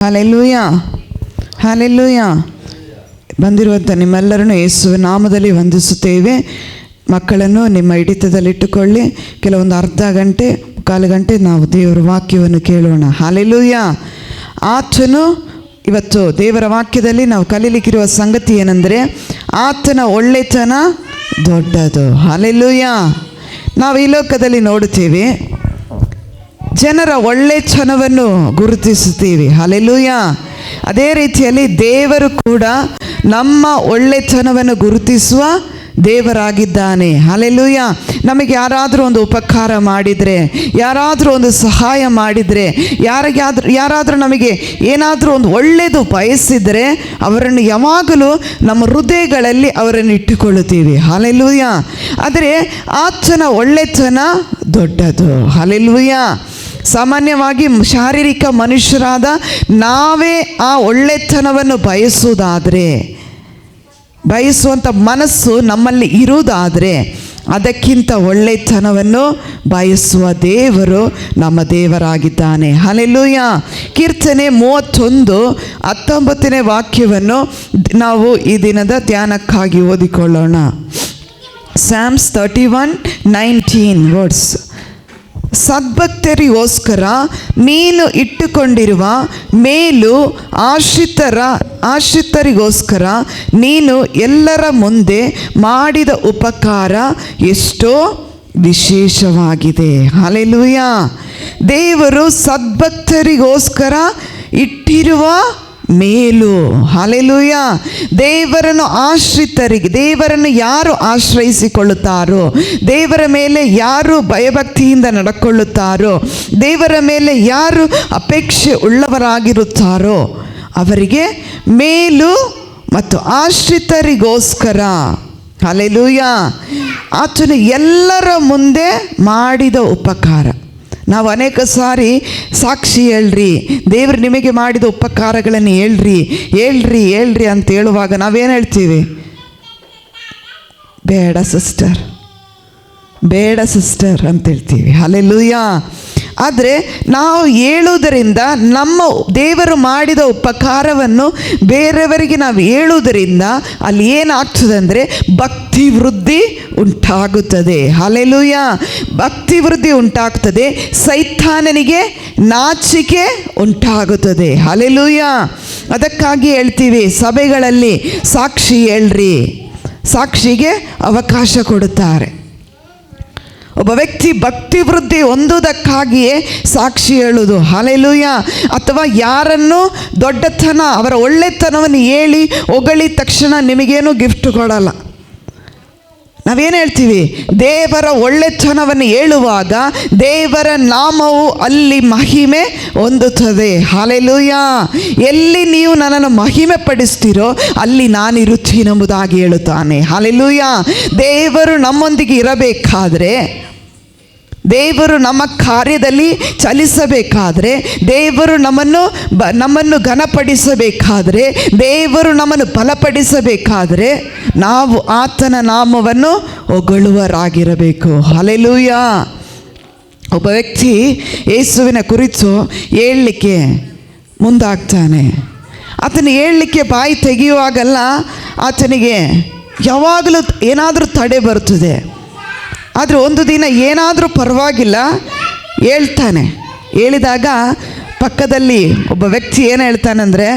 Hallelujah, hallelujah. ಬಂದಿರುವಂಥ ನಿಮ್ಮೆಲ್ಲರನ್ನು ಯೇಸುವಿನ ನಾಮದಲ್ಲಿ ವಂದಿಸುತ್ತೇವೆ. ಮಕ್ಕಳನ್ನು ನಿಮ್ಮ ಹಿಡಿತದಲ್ಲಿಟ್ಟುಕೊಳ್ಳಿ. ಕೆಲವೊಂದು ಅರ್ಧ ಗಂಟೆ, ಕಾಲು ಗಂಟೆ ನಾವು ದೇವರ ವಾಕ್ಯವನ್ನು ಕೇಳೋಣ. ಹಲ್ಲೆಲೂಯ. ಆತನು ಇವತ್ತು ದೇವರ ವಾಕ್ಯದಲ್ಲಿ ನಾವು ಕಲೀಲಿಕ್ಕಿರುವ ಸಂಗತಿ ಏನೆಂದರೆ, ಆತನ ಒಳ್ಳೆತನ ದೊಡ್ಡದು. ಹಲ್ಲೆಲೂಯ. ನಾವು ಈ ಲೋಕದಲ್ಲಿ ನೋಡುತ್ತೇವೆ, ಜನರ ಒಳ್ಳೆತನವನ್ನು ಗುರುತಿಸುತ್ತೀವಿ. ಹಲ್ಲೆಲೂಯ. ಅದೇ ರೀತಿಯಲ್ಲಿ ದೇವರು ಕೂಡ ನಮ್ಮ ಒಳ್ಳೆತನವನ್ನು ಗುರುತಿಸುವ ದೇವರಾಗಿದ್ದಾನೆ. ಹಲ್ಲೆಲೂಯ. ನಮಗೆ ಯಾರಾದರೂ ಒಂದು ಉಪಕಾರ ಮಾಡಿದರೆ, ಯಾರಾದರೂ ಒಂದು ಸಹಾಯ ಮಾಡಿದರೆ, ಯಾರಾದರೂ ನಮಗೆ ಏನಾದರೂ ಒಂದು ಒಳ್ಳೆಯದು ಬಯಸಿದರೆ, ಅವರನ್ನು ಯಾವಾಗಲೂ ನಮ್ಮ ಹೃದಯಗಳಲ್ಲಿ ಅವರನ್ನು ಇಟ್ಟುಕೊಳ್ಳುತ್ತೀವಿ. ಹಲ್ಲೆಲೂಯ. ಆದರೆ ಆತನ ಒಳ್ಳೆತನ ದೊಡ್ಡದು. ಹಲ್ಲೆಲೂಯ. ಸಾಮಾನ್ಯವಾಗಿ ಶಾರೀರಿಕ ಮನುಷ್ಯರಾದ ನಾವೇ ಆ ಒಳ್ಳೆತನವನ್ನು ಬಯಸುವಂಥ ಮನಸ್ಸು ನಮ್ಮಲ್ಲಿ ಇರುವುದಾದರೆ, ಅದಕ್ಕಿಂತ ಒಳ್ಳೆತನವನ್ನು ಬಯಸುವ ದೇವರು ನಮ್ಮ ದೇವರಾಗಿದ್ದಾನೆ. ಹಲ್ಲೆಲೂಯ. ಕೀರ್ತನೆ 31:19 ವಾಕ್ಯವನ್ನು ನಾವು ಈ ದಿನದ ಧ್ಯಾನಕ್ಕಾಗಿ ಓದಿಕೊಳ್ಳೋಣ. Psalms 31:19 words. ಸದ್ಭಕ್ತರಿಗೋಸ್ಕರ ನೀನು ಇಟ್ಟುಕೊಂಡಿರುವ ಮೇಲು ಆಶ್ರಿತರಿಗೋಸ್ಕರ ನೀನು ಎಲ್ಲರ ಮುಂದೆ ಮಾಡಿದ ಉಪಕಾರ ಎಷ್ಟೋ ವಿಶೇಷವಾಗಿದೆ. ಹಲ್ಲೆಲೂಯ. ದೇವರು ಸದ್ಭಕ್ತರಿಗೋಸ್ಕರ ಇಟ್ಟಿರುವ ಮೇಲು. ಹಲ್ಲೆಲೂಯ. ದೇವರನ್ನು ಯಾರು ಆಶ್ರಯಿಸಿಕೊಳ್ಳುತ್ತಾರೋ, ದೇವರ ಮೇಲೆ ಯಾರು ಭಯಭಕ್ತಿಯಿಂದ ನಡ್ಕೊಳ್ಳುತ್ತಾರೋ, ದೇವರ ಮೇಲೆ ಯಾರು ಅಪೇಕ್ಷೆ ಉಳ್ಳವರಾಗಿರುತ್ತಾರೋ ಅವರಿಗೆ ಮೇಲು ಮತ್ತು ಆಶ್ರಿತರಿಗೋಸ್ಕರ. ಹಲ್ಲೆಲೂಯ. ಆತನು ಎಲ್ಲರ ಮುಂದೆ ಮಾಡಿದ ಉಪಕಾರ. ನಾವು ಅನೇಕ ಸಾರಿ ಸಾಕ್ಷಿ ಹೇಳ್ರಿ, ದೇವರು ನಿಮಗೆ ಮಾಡಿದ ಉಪಕಾರಗಳನ್ನು ಹೇಳ್ರಿ ಅಂತ ಹೇಳುವಾಗ ನಾವೇನು ಹೇಳ್ತೀವಿ? ಬೇಡ ಸಿಸ್ಟರ್ ಅಂತ ಹೇಳ್ತೀವಿ. ಹಲ್ಲೆಲೂಯ. ಆದರೆ ನಾವು ಹೇಳುವುದರಿಂದ, ನಮ್ಮ ದೇವರು ಮಾಡಿದ ಉಪಕಾರವನ್ನು ಬೇರೆಯವರಿಗೆ ನಾವು ಹೇಳುವುದರಿಂದ ಅಲ್ಲಿ ಏನಾಗ್ತದೆ ಅಂದರೆ ಭಕ್ತಿ ವೃದ್ಧಿ ಉಂಟಾಗುತ್ತದೆ. ಹಲ್ಲೆಲೂಯ. ಭಕ್ತಿ ವೃದ್ಧಿ ಉಂಟಾಗ್ತದೆ. ಸೈತಾನನಿಗೆ ನಾಚಿಕೆ ಉಂಟಾಗುತ್ತದೆ. ಹಲ್ಲೆಲೂಯ. ಅದಕ್ಕಾಗಿ ಹೇಳ್ತೀವಿ, ಸಭೆಗಳಲ್ಲಿ ಸಾಕ್ಷಿ ಹೇಳ್ರಿ, ಸಾಕ್ಷಿಗೆ ಅವಕಾಶ ಕೊಡುತ್ತಾರೆ. ಒಬ್ಬ ವ್ಯಕ್ತಿ ಭಕ್ತಿ ವೃದ್ಧಿ ಹೊಂದುವುದಕ್ಕಾಗಿಯೇ ಸಾಕ್ಷಿ ಹೇಳುವುದು. ಹಲ್ಲೆಲೂಯ. ಅಥವಾ ಯಾರನ್ನು ದೊಡ್ಡತನ, ಅವರ ಒಳ್ಳೆತನವನ್ನು ಹೇಳಿ ಹೊಗಳಿ ತಕ್ಷಣ ನಿಮಗೇನು ಗಿಫ್ಟ್ ಕೊಡಲ್ಲ. ನಾವೇನು ಹೇಳ್ತೀವಿ? ದೇವರ ಒಳ್ಳೆತನವನ್ನು ಹೇಳುವಾಗ ದೇವರ ನಾಮವು ಅಲ್ಲಿ ಮಹಿಮೆ ಹೊಂದುತ್ತದೆ. ಹಲ್ಲೆಲೂಯ. ಎಲ್ಲಿ ನೀವು ನನ್ನನ್ನು ಮಹಿಮೆ ಪಡಿಸ್ತೀರೋ ಅಲ್ಲಿ ನಾನಿರುತ್ತೀನೆಂಬುದಾಗಿ ಹೇಳುತ್ತಾನೆ. ಹಲ್ಲೆಲೂಯ. ದೇವರು ನಮ್ಮೊಂದಿಗೆ ಇರಬೇಕಾದ್ರೆ, ದೇವರು ನಮ್ಮ ಕಾರ್ಯದಲ್ಲಿ ಚಲಿಸಬೇಕಾದ್ರೆ, ದೇವರು ನಮ್ಮನ್ನು ಘನಪಡಿಸಬೇಕಾದ್ರೆ, ದೇವರು ನಮ್ಮನ್ನು ಬಲಪಡಿಸಬೇಕಾದ್ರೆ ನಾವು ಆತನ ನಾಮವನ್ನು ಹೊಗಳುವರಾಗಿರಬೇಕು. ಹಲ್ಲೆಲೂಯ. ಒಬ್ಬ ವ್ಯಕ್ತಿ ಯೇಸುವಿನ ಕುರಿತು ಹೇಳಲಿಕ್ಕೆ ಮುಂದಾಗ್ತಾನೆ. ಆತನು ಹೇಳಲಿಕ್ಕೆ ಬಾಯಿ ತೆಗೆಯುವಾಗಲ್ಲ ಆತನಿಗೆ ಯಾವಾಗಲೂ ಏನಾದರೂ ತಡೆ ಬರ್ತದೆ. ಆದರೆ ಒಂದು ದಿನ ಏನಾದರೂ ಪರವಾಗಿಲ್ಲ ಹೇಳ್ತಾನೆ. ಹೇಳಿದಾಗ ಪಕ್ಕದಲ್ಲಿ ಒಬ್ಬ ವ್ಯಕ್ತಿ ಏನು ಹೇಳ್ತಾನಂದರೆ,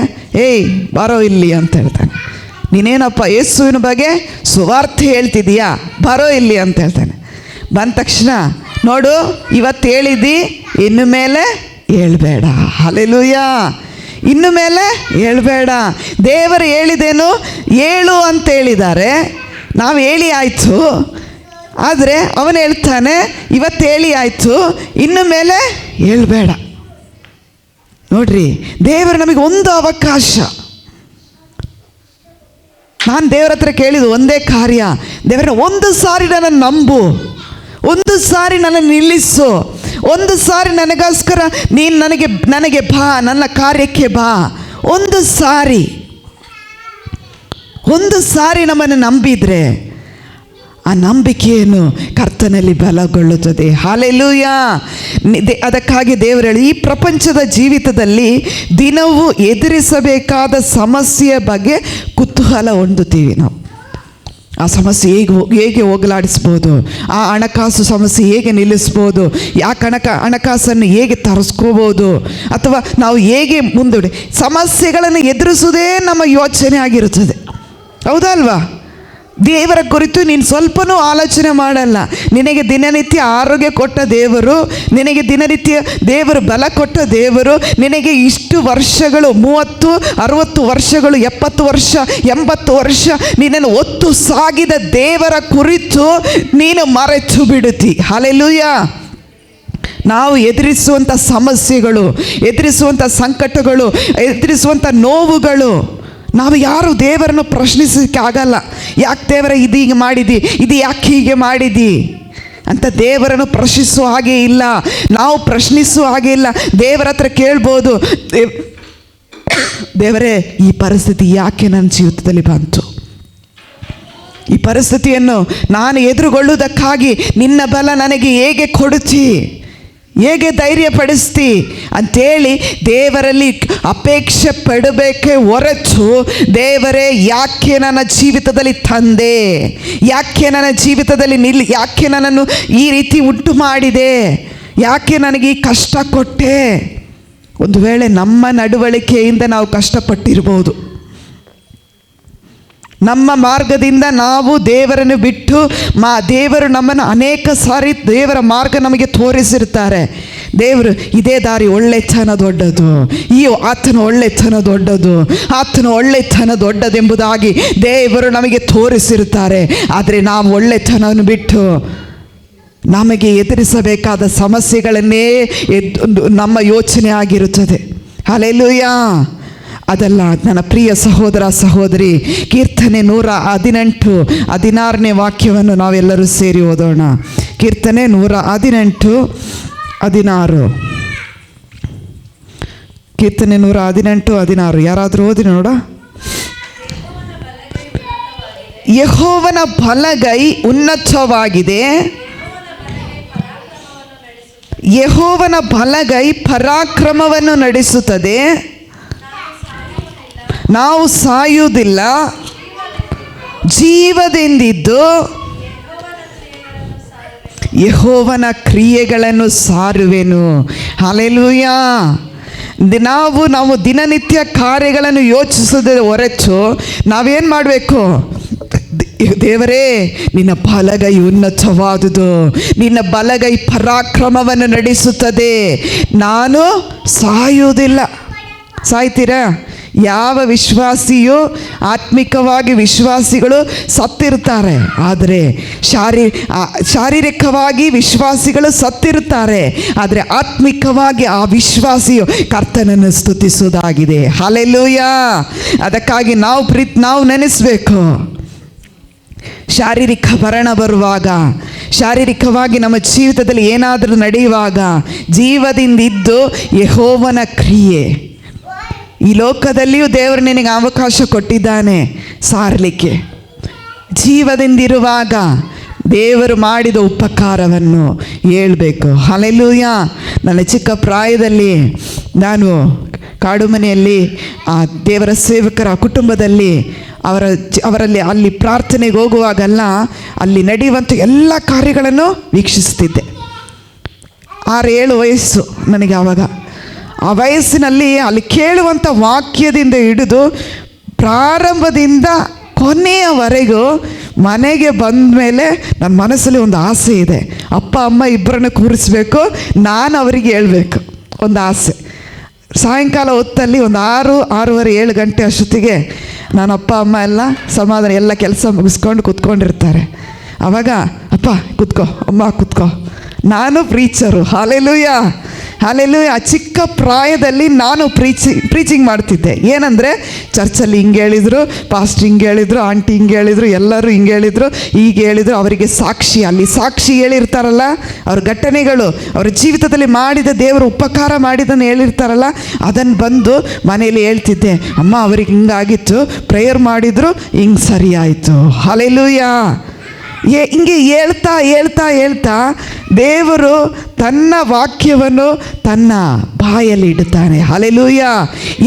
ಏಯ್ ಬಾರೋ ಇಲ್ಲಿ ಅಂತ ಹೇಳ್ತಾನೆ. ನೀನೇನಪ್ಪ ಯೇಸುವಿನ ಬಗ್ಗೆ ಸುವಾರ್ತೆ ಹೇಳ್ತಿದೀಯಾ, ಬಾರೋ ಇಲ್ಲಿ ಅಂತ ಹೇಳ್ತಾನೆ. ಬಂದ ತಕ್ಷಣ, ನೋಡು ಇವತ್ತು ಹೇಳಿದ್ದಿ, ಇನ್ನು ಮೇಲೆ ಹೇಳ್ಬೇಡ. ಹಲ್ಲೆಲೂಯ. ಇನ್ನು ಮೇಲೆ ಹೇಳ್ಬೇಡ. ದೇವರು ಹೇಳಿದೇನು ಹೇಳು ಅಂತ ಹೇಳಿದ್ದಾರೆ, ನಾವು ಹೇಳಿ ಆಯಿತು. ಆದರೆ ಅವನು ಹೇಳ್ತಾನೆ, ಇವತ್ತು ಹೇಳಿ ಆಯಿತು, ಇನ್ನು ಮೇಲೆ ಹೇಳ್ಬೇಡ. ನೋಡ್ರಿ, ದೇವರು ನಮಗೆ ಒಂದು ಅವಕಾಶ. ನಾನು ದೇವರ ಹತ್ರ ಕೇಳಿದ್ದು ಒಂದೇ ಕಾರ್ಯ, ದೇವರನ್ನ ಒಂದು ಸಾರಿ ನನ್ನನ್ನು ನಂಬು, ಒಂದು ಸಾರಿ ನನ್ನನ್ನು ನಿಲ್ಲಿಸು, ಒಂದು ಸಾರಿ ನನಗೋಸ್ಕರ ನೀನು ನನಗೆ ಬಾ, ನನ್ನ ಕಾರ್ಯಕ್ಕೆ ಬಾ. ಒಂದು ಸಾರಿ ನಮ್ಮನ್ನು ನಂಬಿದರೆ ಆ ನಂಬಿಕೆಯನ್ನು ಕರ್ತನಲ್ಲಿ ಬಲಗೊಳ್ಳುತ್ತದೆ. ಹಲ್ಲೆಲೂಯ. ಅದಕ್ಕಾಗಿ ದೇವರು ಹೇಳಿ, ಈ ಪ್ರಪಂಚದ ಜೀವಿತದಲ್ಲಿ ದಿನವೂ ಎದುರಿಸಬೇಕಾದ ಸಮಸ್ಯೆಯ ಬಗ್ಗೆ ಕುತೂಹಲ ಹೊಂದುತ್ತೀವಿ ನಾವು. ಆ ಸಮಸ್ಯೆ ಹೇಗೆ ಹೋಗಲಾಡಿಸ್ಬೋದು, ಆ ಹಣಕಾಸು ಸಮಸ್ಯೆ ಹೇಗೆ ನಿಲ್ಲಿಸ್ಬೋದು, ಯಾಕೆ ಹಣಕಾಸನ್ನು ಹೇಗೆ ತರಿಸ್ಕೋಬೋದು, ಅಥವಾ ನಾವು ಹೇಗೆ ಮುಂದೂಡಿ ಸಮಸ್ಯೆಗಳನ್ನು ಎದುರಿಸೋದೇ ನಮ್ಮ ಯೋಚನೆ ಆಗಿರುತ್ತದೆ. ಹೌದಲ್ವಾ? ದೇವರ ಕುರಿತು ನೀನು ಸ್ವಲ್ಪನೂ ಆಲೋಚನೆ ಮಾಡಲ್ಲ. ನಿನಗೆ ದಿನನಿತ್ಯ ಆರೋಗ್ಯ ಕೊಟ್ಟ ದೇವರು, ನಿನಗೆ ದಿನನಿತ್ಯ ದೇವರು ಬಲ ಕೊಟ್ಟ ದೇವರು, ನಿನಗೆ ಇಷ್ಟು ವರ್ಷಗಳು 30, 60 ವರ್ಷಗಳು, 70 ವರ್ಷ, 80 ವರ್ಷ ನಿನ್ನನ್ನು ಒತ್ತು ಸಾಗಿದ ದೇವರ ಕುರಿತು ನೀನು ಮರೆತು ಬಿಡುತ್ತಿ. ಹಲ್ಲೆಲೂಯಾ. ನಾವು ಎದುರಿಸುವಂಥ ಸಮಸ್ಯೆಗಳು, ಎದುರಿಸುವಂಥ ಸಂಕಟಗಳು, ಎದುರಿಸುವಂಥ ನೋವುಗಳು, ನಾವು ಯಾರು ದೇವರನ್ನು ಪ್ರಶ್ನಿಸೋಕ್ಕೆ ಆಗಲ್ಲ. ಯಾಕೆ ದೇವರ ಇದು ಹೀಗೆ ಮಾಡಿದಿ, ಇದು ಯಾಕೆ ಹೀಗೆ ಮಾಡಿದಿ ಅಂತ ದೇವರನ್ನು ಪ್ರಶ್ನಿಸುವ ಹಾಗೆ ಇಲ್ಲ, ನಾವು ಪ್ರಶ್ನಿಸುವ ಹಾಗೆ ಇಲ್ಲ. ದೇವರ ಹತ್ರ ಕೇಳ್ಬೋದು, ದೇವರೇ ಈ ಪರಿಸ್ಥಿತಿ ಯಾಕೆ ನನ್ನ ಜೀವಿತದಲ್ಲಿ ಬಂತು, ಈ ಪರಿಸ್ಥಿತಿಯನ್ನು ನಾನು ಎದುರುಗೊಳ್ಳುವುದಕ್ಕಾಗಿ ನಿನ್ನ ಬಲ ನನಗೆ ಹೇಗೆ ಕೊಡುತ್ತಿ, ಹೇಗೆ ಧೈರ್ಯಪಡಿಸ್ತಿ ಅಂತೇಳಿ ದೇವರಲ್ಲಿ ಅಪೇಕ್ಷೆ ಪಡಬೇಕೇ ಹೊರತು, ದೇವರೇ ಯಾಕೆ ನನ್ನ ಜೀವಿತದಲ್ಲಿ ತಂದೆ, ಯಾಕೆ ನನ್ನ ಜೀವಿತದಲ್ಲಿ ಯಾಕೆ ನನ್ನನ್ನು ಈ ರೀತಿ ಉಂಟು ಮಾಡಿದೆ, ಯಾಕೆ ನನಗೆ ಈ ಕಷ್ಟ ಕೊಟ್ಟೆ. ಒಂದು ವೇಳೆ ನಮ್ಮ ನಡವಳಿಕೆಯಿಂದ ನಾವು ಕಷ್ಟಪಟ್ಟಿರ್ಬೋದು, ನಮ್ಮ ಮಾರ್ಗದಿಂದ ನಾವು ದೇವರನ್ನು ಬಿಟ್ಟು ದೇವರು ನಮ್ಮನ್ನು ಅನೇಕ ಸಾರಿ ದೇವರ ಮಾರ್ಗ ನಮಗೆ ತೋರಿಸಿರ್ತಾರೆ. ದೇವರು ಇದೇ ದಾರಿ ಒಳ್ಳೆತನ ದೊಡ್ಡದು, ಆತನ ಒಳ್ಳೆತನ ದೊಡ್ಡದು, ಆತನ ಒಳ್ಳೆತನ ದೊಡ್ಡದೆಂಬುದಾಗಿ ದೇವರು ನಮಗೆ ತೋರಿಸಿರ್ತಾರೆ. ಆದರೆ ನಾವು ಒಳ್ಳೆತನವನ್ನು ಬಿಟ್ಟು ನಮಗೆ ಎದುರಿಸಬೇಕಾದ ಸಮಸ್ಯೆಗಳನ್ನೇ ನಮ್ಮ ಯೋಚನೆ ಆಗಿರುತ್ತದೆ. ಹಲ್ಲೆಲೂಯಾ. ಅದಲ್ಲ ನನ್ನ ಪ್ರಿಯ ಸಹೋದರ ಸಹೋದರಿ, ಕೀರ್ತನೆ 118, 16ನೇ ವಾಕ್ಯವನ್ನು ನಾವೆಲ್ಲರೂ ಸೇರಿ ಓದೋಣ. ಕೀರ್ತನೆ 118, 16. ಕೀರ್ತನೆ 118, 16 ಯಾರಾದರೂ ಓದಿ ನೋಡ. ಯೆಹೋವನ ಬಲಗೈ ಉನ್ನತವಾಗಿದೆ, ಯೆಹೋವನ ಬಲಗೈ ಪರಾಕ್ರಮವನ್ನು ನಡೆಸುತ್ತದೆ, ನಾವು ಸಾಯುವುದಿಲ್ಲ, ಜೀವದಿಂದಿದ್ದು ಯೆಹೋವನ ಕ್ರಿಯೆಗಳನ್ನು ಸಾರುವೆನು. ಹಲ್ಲೆಲೂಯಾ. ನಾವು ದಿನನಿತ್ಯ ಕಾರ್ಯಗಳನ್ನು ಯೋಚಿಸೋದ್ರ ಹೊರತು ನಾವೇನು ಮಾಡಬೇಕು? ದೇವರೇ ನಿನ್ನ ಬಲಗೈ ಉನ್ನತವಾದುದು, ನಿನ್ನ ಬಲಗೈ ಪರಾಕ್ರಮವನ್ನು ನಡೆಸುತ್ತದೆ, ನಾನು ಸಾಯುವುದಿಲ್ಲ. ಸಾಯ್ತೀರಾ? ಯಾವ ವಿಶ್ವಾಸಿಯು ಆತ್ಮಿಕವಾಗಿ ವಿಶ್ವಾಸಿಗಳು ಸತ್ತಿರ್ತಾರೆ, ಆದರೆ ಶಾರೀರಿಕವಾಗಿ ವಿಶ್ವಾಸಿಗಳು ಸತ್ತಿರ್ತಾರೆ, ಆದರೆ ಆತ್ಮಿಕವಾಗಿ ಆ ವಿಶ್ವಾಸಿಯು ಕರ್ತನನ್ನು ಸ್ತುತಿಸುವುದಾಗಿದೆ. ಹಲ್ಲೆಲೂಯಾ. ಅದಕ್ಕಾಗಿ ನಾವು ನೆನೆಸಬೇಕು, ಶಾರೀರಿಕ ಮರಣ ಬರುವಾಗ, ಶಾರೀರಿಕವಾಗಿ ನಮ್ಮ ಜೀವಿತದಲ್ಲಿ ಏನಾದರೂ ನಡೆಯುವಾಗ ಜೀವದಿಂದಿದ್ದು ಯೆಹೋವನ ಕ್ರಿಯೆ. ಈ ಲೋಕದಲ್ಲಿಯೂ ದೇವರು ನಿನಗೆ ಅವಕಾಶ ಕೊಟ್ಟಿದ್ದಾನೆ ಸಾರಲಿಕ್ಕೆ. ಜೀವದಿಂದಿರುವಾಗ ದೇವರು ಮಾಡಿದ ಉಪಕಾರವನ್ನು ಹೇಳಬೇಕು. ಹಲ್ಲೆಲೂಯಾ. ನನ್ನ ಚಿಕ್ಕ ಪ್ರಾಯದಲ್ಲಿ ನಾನು ಕಾಡು ಮನೆಯಲ್ಲಿ ಆ ದೇವರ ಸೇವಕರ ಕುಟುಂಬದಲ್ಲಿ ಅವರಲ್ಲಿ ಅಲ್ಲಿ ಪ್ರಾರ್ಥನೆಗೆ ಹೋಗುವಾಗೆಲ್ಲ ಅಲ್ಲಿ ನಡೆಯುವಂಥ ಎಲ್ಲ ಕಾರ್ಯಗಳನ್ನು ವೀಕ್ಷಿಸ್ತಿದ್ದೆ. 6-7 ವಯಸ್ಸು ನನಗೆ ಆವಾಗ. ಆ ವಯಸ್ಸಿನಲ್ಲಿ ಅಲ್ಲಿ ಕೇಳುವಂಥ ವಾಕ್ಯದಿಂದ ಹಿಡಿದು ಪ್ರಾರಂಭದಿಂದ ಕೊನೆಯವರೆಗೂ ಮನೆಗೆ ಬಂದ ಮೇಲೆ ನನ್ನ ಮನಸ್ಸಲ್ಲಿ ಒಂದು ಆಸೆ ಇದೆ, ಅಪ್ಪ ಅಮ್ಮ ಇಬ್ಬರನ್ನು ಕೂರಿಸ್ಬೇಕು, ನಾನು ಅವರಿಗೆ ಹೇಳಬೇಕು ಒಂದು ಆಸೆ. ಸಾಯಂಕಾಲ ಹೊತ್ತಲ್ಲಿ ಒಂದು 6-6:30-7 ಗಂಟೆ ಅಷ್ಟೊತ್ತಿಗೆ ನಾನು ಅಪ್ಪ ಅಮ್ಮ ಎಲ್ಲ ಸಮಾಧಾನ ಎಲ್ಲ ಕೆಲಸ ಮುಗಿಸ್ಕೊಂಡು ಕೂತ್ಕೊಂಡಿರ್ತಾರೆ. ಆವಾಗ ಅಪ್ಪ ಕೂತ್ಕೋ, ಅಮ್ಮ ಕೂತ್ಕೋ, ನಾನು ಪ್ರೀಚರು. ಹಲ್ಲೆಲೂಯಾ. ಹಲ್ಲೆಲೂಯಾ. ಚಿಕ್ಕ ಪ್ರಾಯದಲ್ಲಿ ನಾನು ಪ್ರೀಚಿಂಗ್ ಮಾಡ್ತಿದ್ದೆ. ಏನಂದರೆ ಚರ್ಚಲ್ಲಿ ಹಿಂಗೆ ಹೇಳಿದರು, ಪಾಸ್ಟ್ ಹಿಂಗೆ ಹೇಳಿದರು, ಆಂಟಿ ಹಿಂಗೆ ಹೇಳಿದರು, ಎಲ್ಲರೂ ಹಿಂಗೆ ಹೇಳಿದರು, ಹೀಗೆ ಹೇಳಿದರು. ಅವರಿಗೆ ಸಾಕ್ಷಿ, ಅಲ್ಲಿ ಸಾಕ್ಷಿ ಹೇಳಿರ್ತಾರಲ್ಲ, ಅವ್ರ ಘಟನೆಗಳು, ಅವ್ರ ಜೀವಿತದಲ್ಲಿ ಮಾಡಿದ ದೇವರು ಉಪಕಾರ ಮಾಡಿದ್ದನ್ನು ಹೇಳಿರ್ತಾರಲ್ಲ, ಅದನ್ನು ಬಂದು ಮನೆಯಲ್ಲಿ ಹೇಳ್ತಿದ್ದೆ. ಅಮ್ಮ ಅವರಿಗೆ ಹಿಂಗಾಗಿತ್ತು, ಪ್ರೇಯರ್ ಮಾಡಿದರು, ಹಿಂಗೆ ಸರಿಯಾಯಿತು. ಹಲ್ಲೆಲೂಯಾ. ಹಿಂಗೆ ಹೇಳ್ತಾ ಹೇಳ್ತಾ ಹೇಳ್ತಾ ದೇವರು ತನ್ನ ವಾಕ್ಯವನ್ನು ತನ್ನ ಬಾಯಲ್ಲಿ ಇಡುತ್ತಾನೆ. ಹಲ್ಲೆಲೂಯಾ.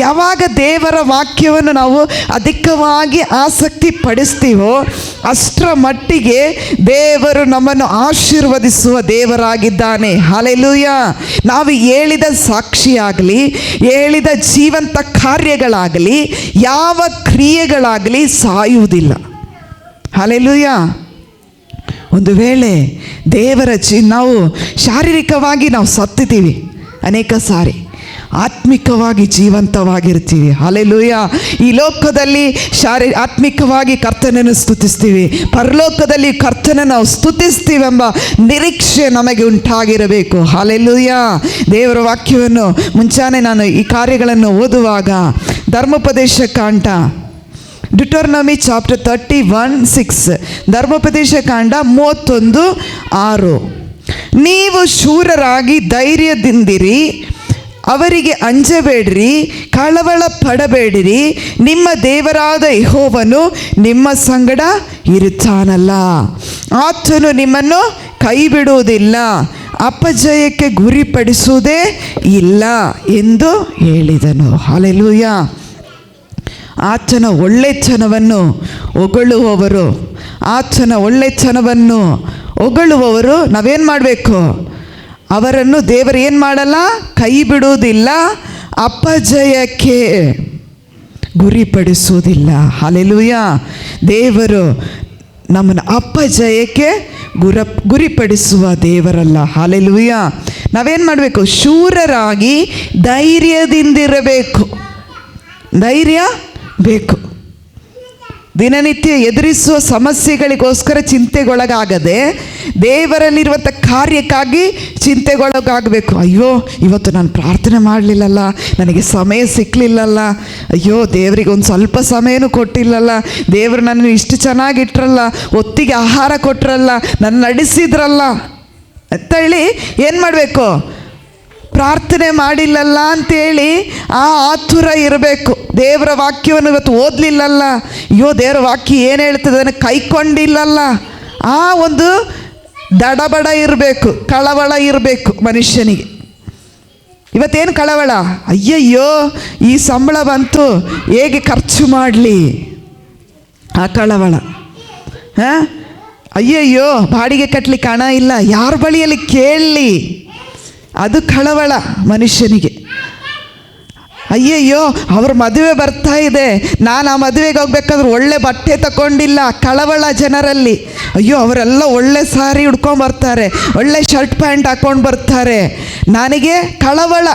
ಯಾವಾಗ ದೇವರ ವಾಕ್ಯವನ್ನು ನಾವು ಅಧಿಕವಾಗಿ ಆಸಕ್ತಿ ಪಡಿಸ್ತೀವೋ ಅಷ್ಟರ ಮಟ್ಟಿಗೆ ದೇವರು ನಮ್ಮನ್ನು ಆಶೀರ್ವದಿಸುವ ದೇವರಾಗಿದ್ದಾನೆ. ಹಲ್ಲೆಲೂಯಾ. ನಾವು ಹೇಳಿದ ಸಾಕ್ಷಿಯಾಗಲಿ, ಹೇಳಿದ ಜೀವಂತ ಕಾರ್ಯಗಳಾಗಲಿ, ಯಾವ ಕ್ರಿಯೆಗಳಾಗಲಿ ಸಾಯುವುದಿಲ್ಲ. ಹಲ್ಲೆಲೂಯಾ. ಒಂದು ವೇಳೆ ದೇವರ ನಾವು ಶಾರೀರಿಕವಾಗಿ ನಾವು ಸತ್ತಿದ್ದೀವಿ, ಅನೇಕ ಸಾರಿ ಆತ್ಮಿಕವಾಗಿ ಜೀವಂತವಾಗಿರ್ತೀವಿ. ಹಲ್ಲೆಲೂಯಾ. ಈ ಲೋಕದಲ್ಲಿ ಆತ್ಮಿಕವಾಗಿ ಕರ್ತನನ್ನು ಸ್ತುತಿಸ್ತೀವಿ, ಪರಲೋಕದಲ್ಲಿ ಕರ್ತನನ್ನು ನಾವು ಸ್ತುತಿಸ್ತೀವೆಂಬ ನಿರೀಕ್ಷೆ ನಮಗೆ ಉಂಟಾಗಿರಬೇಕು. ಹಲ್ಲೆಲೂಯಾ. ದೇವರ ವಾಕ್ಯವನ್ನು ಮುಂಚಾನೆ ನಾನು ಈ ಕಾರ್ಯಗಳನ್ನು ಓದುವಾಗ ಧರ್ಮೋಪದೇಶ ಕಾಂಡ ಡಿಟೋರ್ನಮಿ ಚಾಪ್ಟರ್ 31:6, ಧರ್ಮೋಪದೇಶ ಕಾಂಡ 31:6, ನೀವು ಶೂರರಾಗಿ ಧೈರ್ಯದಿಂದಿರಿ, ಅವರಿಗೆ ಅಂಜಬೇಡಿರಿ, ಕಳವಳ ಪಡಬೇಡಿರಿ, ನಿಮ್ಮ ದೇವರಾದ ಯೆಹೋವನು ನಿಮ್ಮ ಸಂಗಡ ಇರುತ್ತಾನಲ್ಲ, ಆತನು ನಿಮ್ಮನ್ನು ಕೈ ಬಿಡುವುದಿಲ್ಲ, ಅಪಜಯಕ್ಕೆ ಗುರಿಪಡಿಸುವುದೇ ಇಲ್ಲ ಎಂದು ಹೇಳಿದನು. ಹಲ್ಲೆಲೂಯಾ. ಆತನ ಒಳ್ಳೆತನವನ್ನು ಹೊಗಳುವವರು, ಆತನ ಒಳ್ಳೆತನವನ್ನು ಹೊಗಳುವವರು ನಾವೇನು ಮಾಡಬೇಕು? ಅವರನ್ನು ದೇವರು ಏನು ಮಾಡಲ್ಲ? ಕೈ ಬಿಡುವುದಿಲ್ಲ, ಅಪಜಯಕ್ಕೆ ಗುರಿಪಡಿಸುವುದಿಲ್ಲ. ಹಲ್ಲೆಲೂಯಾ. ದೇವರು ನಮ್ಮನ್ನು ಅಪಜಯಕ್ಕೆ ಗುರಿಪಡಿಸುವ ದೇವರಲ್ಲ. ಹಲ್ಲೆಲೂಯಾ. ನಾವೇನು ಮಾಡಬೇಕು? ಶೂರರಾಗಿ ಧೈರ್ಯದಿಂದಿರಬೇಕು. ಧೈರ್ಯ ಬೇಕು. ದಿನನಿತ್ಯ ಎದುರಿಸುವ ಸಮಸ್ಯೆಗಳಿಗೋಸ್ಕರ ಚಿಂತೆಗೊಳಗಾಗದೆ ದೇವರಲ್ಲಿರುವಂಥ ಕಾರ್ಯಕ್ಕಾಗಿ ಚಿಂತೆಗೊಳಗಾಗಬೇಕು. ಅಯ್ಯೋ, ಇವತ್ತು ನಾನು ಪ್ರಾರ್ಥನೆ ಮಾಡಲಿಲ್ಲಲ್ಲ, ನನಗೆ ಸಮಯ ಸಿಕ್ಕಲಿಲ್ಲಲ್ಲ, ಅಯ್ಯೋ ದೇವರಿಗೆ ಒಂದು ಸ್ವಲ್ಪ ಸಮಯನೂ ಕೊಟ್ಟಿಲ್ಲಲ್ಲ, ದೇವರು ನನ್ನನ್ನು ಇಷ್ಟು ಚೆನ್ನಾಗಿಟ್ರಲ್ಲ, ಹೊತ್ತಿಗೆ ಆಹಾರ ಕೊಟ್ರಲ್ಲ, ನನ್ನ ನಡೆಸಿದ್ರಲ್ಲ ಅಂತೇಳಿ ಏನು ಮಾಡಬೇಕು? ಪ್ರಾರ್ಥನೆ ಮಾಡಿಲ್ಲಲ್ಲ ಅಂತೇಳಿ ಆತುರ ಇರಬೇಕು. ದೇವರ ವಾಕ್ಯವನ್ನು ಇವತ್ತು ಓದಲಿಲ್ಲಲ್ಲ, ಅಯ್ಯೋ ದೇವರ ವಾಕ್ಯ ಏನು ಹೇಳ್ತದೆ ಅದನ್ನು ಕೈಕೊಂಡಿಲ್ಲಲ್ಲ, ಆ ಒಂದು ದಡಬಡ ಇರಬೇಕು, ಕಳವಳ ಇರಬೇಕು ಮನುಷ್ಯನಿಗೆ. ಇವತ್ತೇನು ಕಳವಳ? ಅಯ್ಯಯ್ಯೋ ಈ ಸಂಬಳ ಬಂತು, ಹೇಗೆ ಖರ್ಚು ಮಾಡಲಿ, ಆ ಕಳವಳ. ಅಯ್ಯಯ್ಯೋ ಬಾಡಿಗೆ ಕಟ್ಟಲಿಕ್ಕೆ ಹಣ ಇಲ್ಲ, ಯಾರ ಬಳಿಯಲ್ಲಿ ಕೇಳಲಿ, ಅದು ಕಳವಳ ಮನುಷ್ಯನಿಗೆ. ಅಯ್ಯಯ್ಯೋ ಅವ್ರ ಮದುವೆ ಬರ್ತಾ ಇದೆ, ನಾನು ಆ ಮದುವೆಗೆ ಹೋಗ್ಬೇಕಾದ್ರೆ ಒಳ್ಳೆ ಬಟ್ಟೆ ತಗೊಂಡಿಲ್ಲ, ಕಳವಳ ಜನರಲ್ಲಿ. ಅಯ್ಯೋ ಅವರೆಲ್ಲ ಒಳ್ಳೆ ಸಾರಿ ಉಡ್ಕೊಂಡು ಬರ್ತಾರೆ, ಒಳ್ಳೆ ಶರ್ಟ್ ಪ್ಯಾಂಟ್ ಹಾಕ್ಕೊಂಡು ಬರ್ತಾರೆ, ನನಗೆ ಕಳವಳ.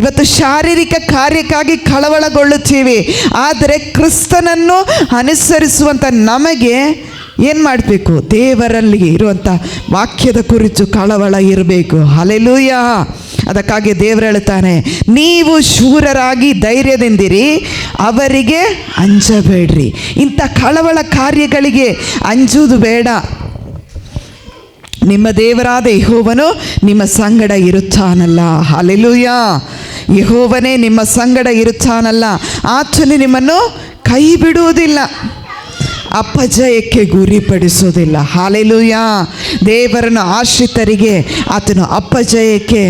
ಇವತ್ತು ಶಾರೀರಿಕ ಕಾರ್ಯಕ್ಕಾಗಿ ಕಳವಳಗೊಳ್ಳುತ್ತೀವಿ, ಆದರೆ ಕ್ರಿಸ್ತನನ್ನು ಅನುಸರಿಸುವಂಥ ನಮಗೆ ಏನು ಮಾಡಬೇಕು? ದೇವರಲ್ಲಿ ಇರುವಂಥ ವಾಕ್ಯದ ಕುರಿತು ಕಳವಳ ಇರಬೇಕು. ಹಲ್ಲೆಲೂಯಾ. ಅದಕ್ಕಾಗಿ ದೇವರು ಹೇಳ್ತಾನೆ, ನೀವು ಶೂರರಾಗಿ ಧೈರ್ಯದಿಂದಿರಿ, ಅವರಿಗೆ ಅಂಜಬೇಡ್ರಿ. ಇಂಥ ಕಳವಳ ಕಾರ್ಯಗಳಿಗೆ ಅಂಜುವುದು ಬೇಡ. ನಿಮ್ಮ ದೇವರಾದ ಯೆಹೋವನು ನಿಮ್ಮ ಸಂಗಡ ಇರುತ್ತಾನಲ್ಲ. ಹಲ್ಲೆಲೂಯಾ. ಯೆಹೋವನೇ ನಿಮ್ಮ ಸಂಗಡ ಇರುತ್ತಾನಲ್ಲ, ಆತನು ನಿಮ್ಮನ್ನು ಕೈ ಬಿಡುವುದಿಲ್ಲ, ಅಪಜಯಕ್ಕೆ ಗುರಿಪಡಿಸುವುದಿಲ್ಲ. ಹಲ್ಲೆಲೂಯಾ. ದೇವರನ್ನು ಆಶ್ರಿತರಿಗೆ ಆತನು ಅಪಜಯಕ್ಕೆ,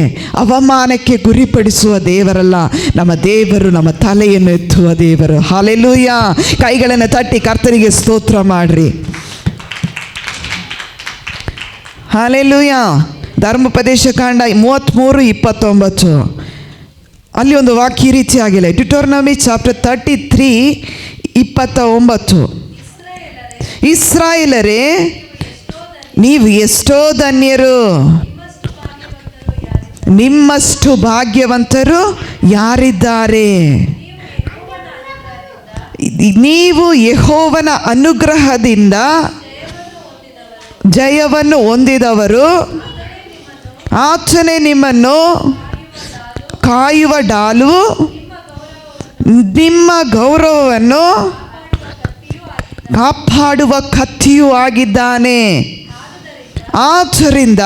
ಅವಮಾನಕ್ಕೆ ಗುರಿಪಡಿಸುವ ದೇವರಲ್ಲ. ನಮ್ಮ ದೇವರು ನಮ್ಮ ತಲೆಯನ್ನು ಎತ್ತುವ ದೇವರು. ಹಲ್ಲೆಲೂಯಾ. ಕೈಗಳನ್ನು ತಟ್ಟಿ ಕರ್ತನಿಗೆ ಸ್ತೋತ್ರ ಮಾಡ್ರಿ. ಹಲ್ಲೆಲೂಯಾ. ಧರ್ಮೋಪದೇಶ ಕಾಂಡ 33:29, ಅಲ್ಲಿ ಒಂದು ವಾಕ್ಯ ಈ ರೀತಿಯಾಗಿಲ್ಲ. ಡಿಟೋರ್ನಮಿ ಚಾಪ್ಟರ್ 33:29, ಇಸ್ರಾಯೇಲರೇ ನೀವು ಎಷ್ಟೋ ಧನ್ಯರು, ನಿಮ್ಮಷ್ಟು ಭಾಗ್ಯವಂತರು ಯಾರಿದ್ದಾರೆ? ನೀವು ಯೆಹೋವನ ಅನುಗ್ರಹದಿಂದ ಜಯವನ್ನು ಹೊಂದಿದವರು, ಆತನೇ ನಿಮ್ಮನ್ನು ಕಾಯುವ ಡಾಲು, ನಿಮ್ಮ ಗೌರವವನ್ನು ಕಾಪಾಡುವ ಕತ್ತಿಯೂ ಆಗಿದ್ದಾನೆ. ಆದ್ದರಿಂದ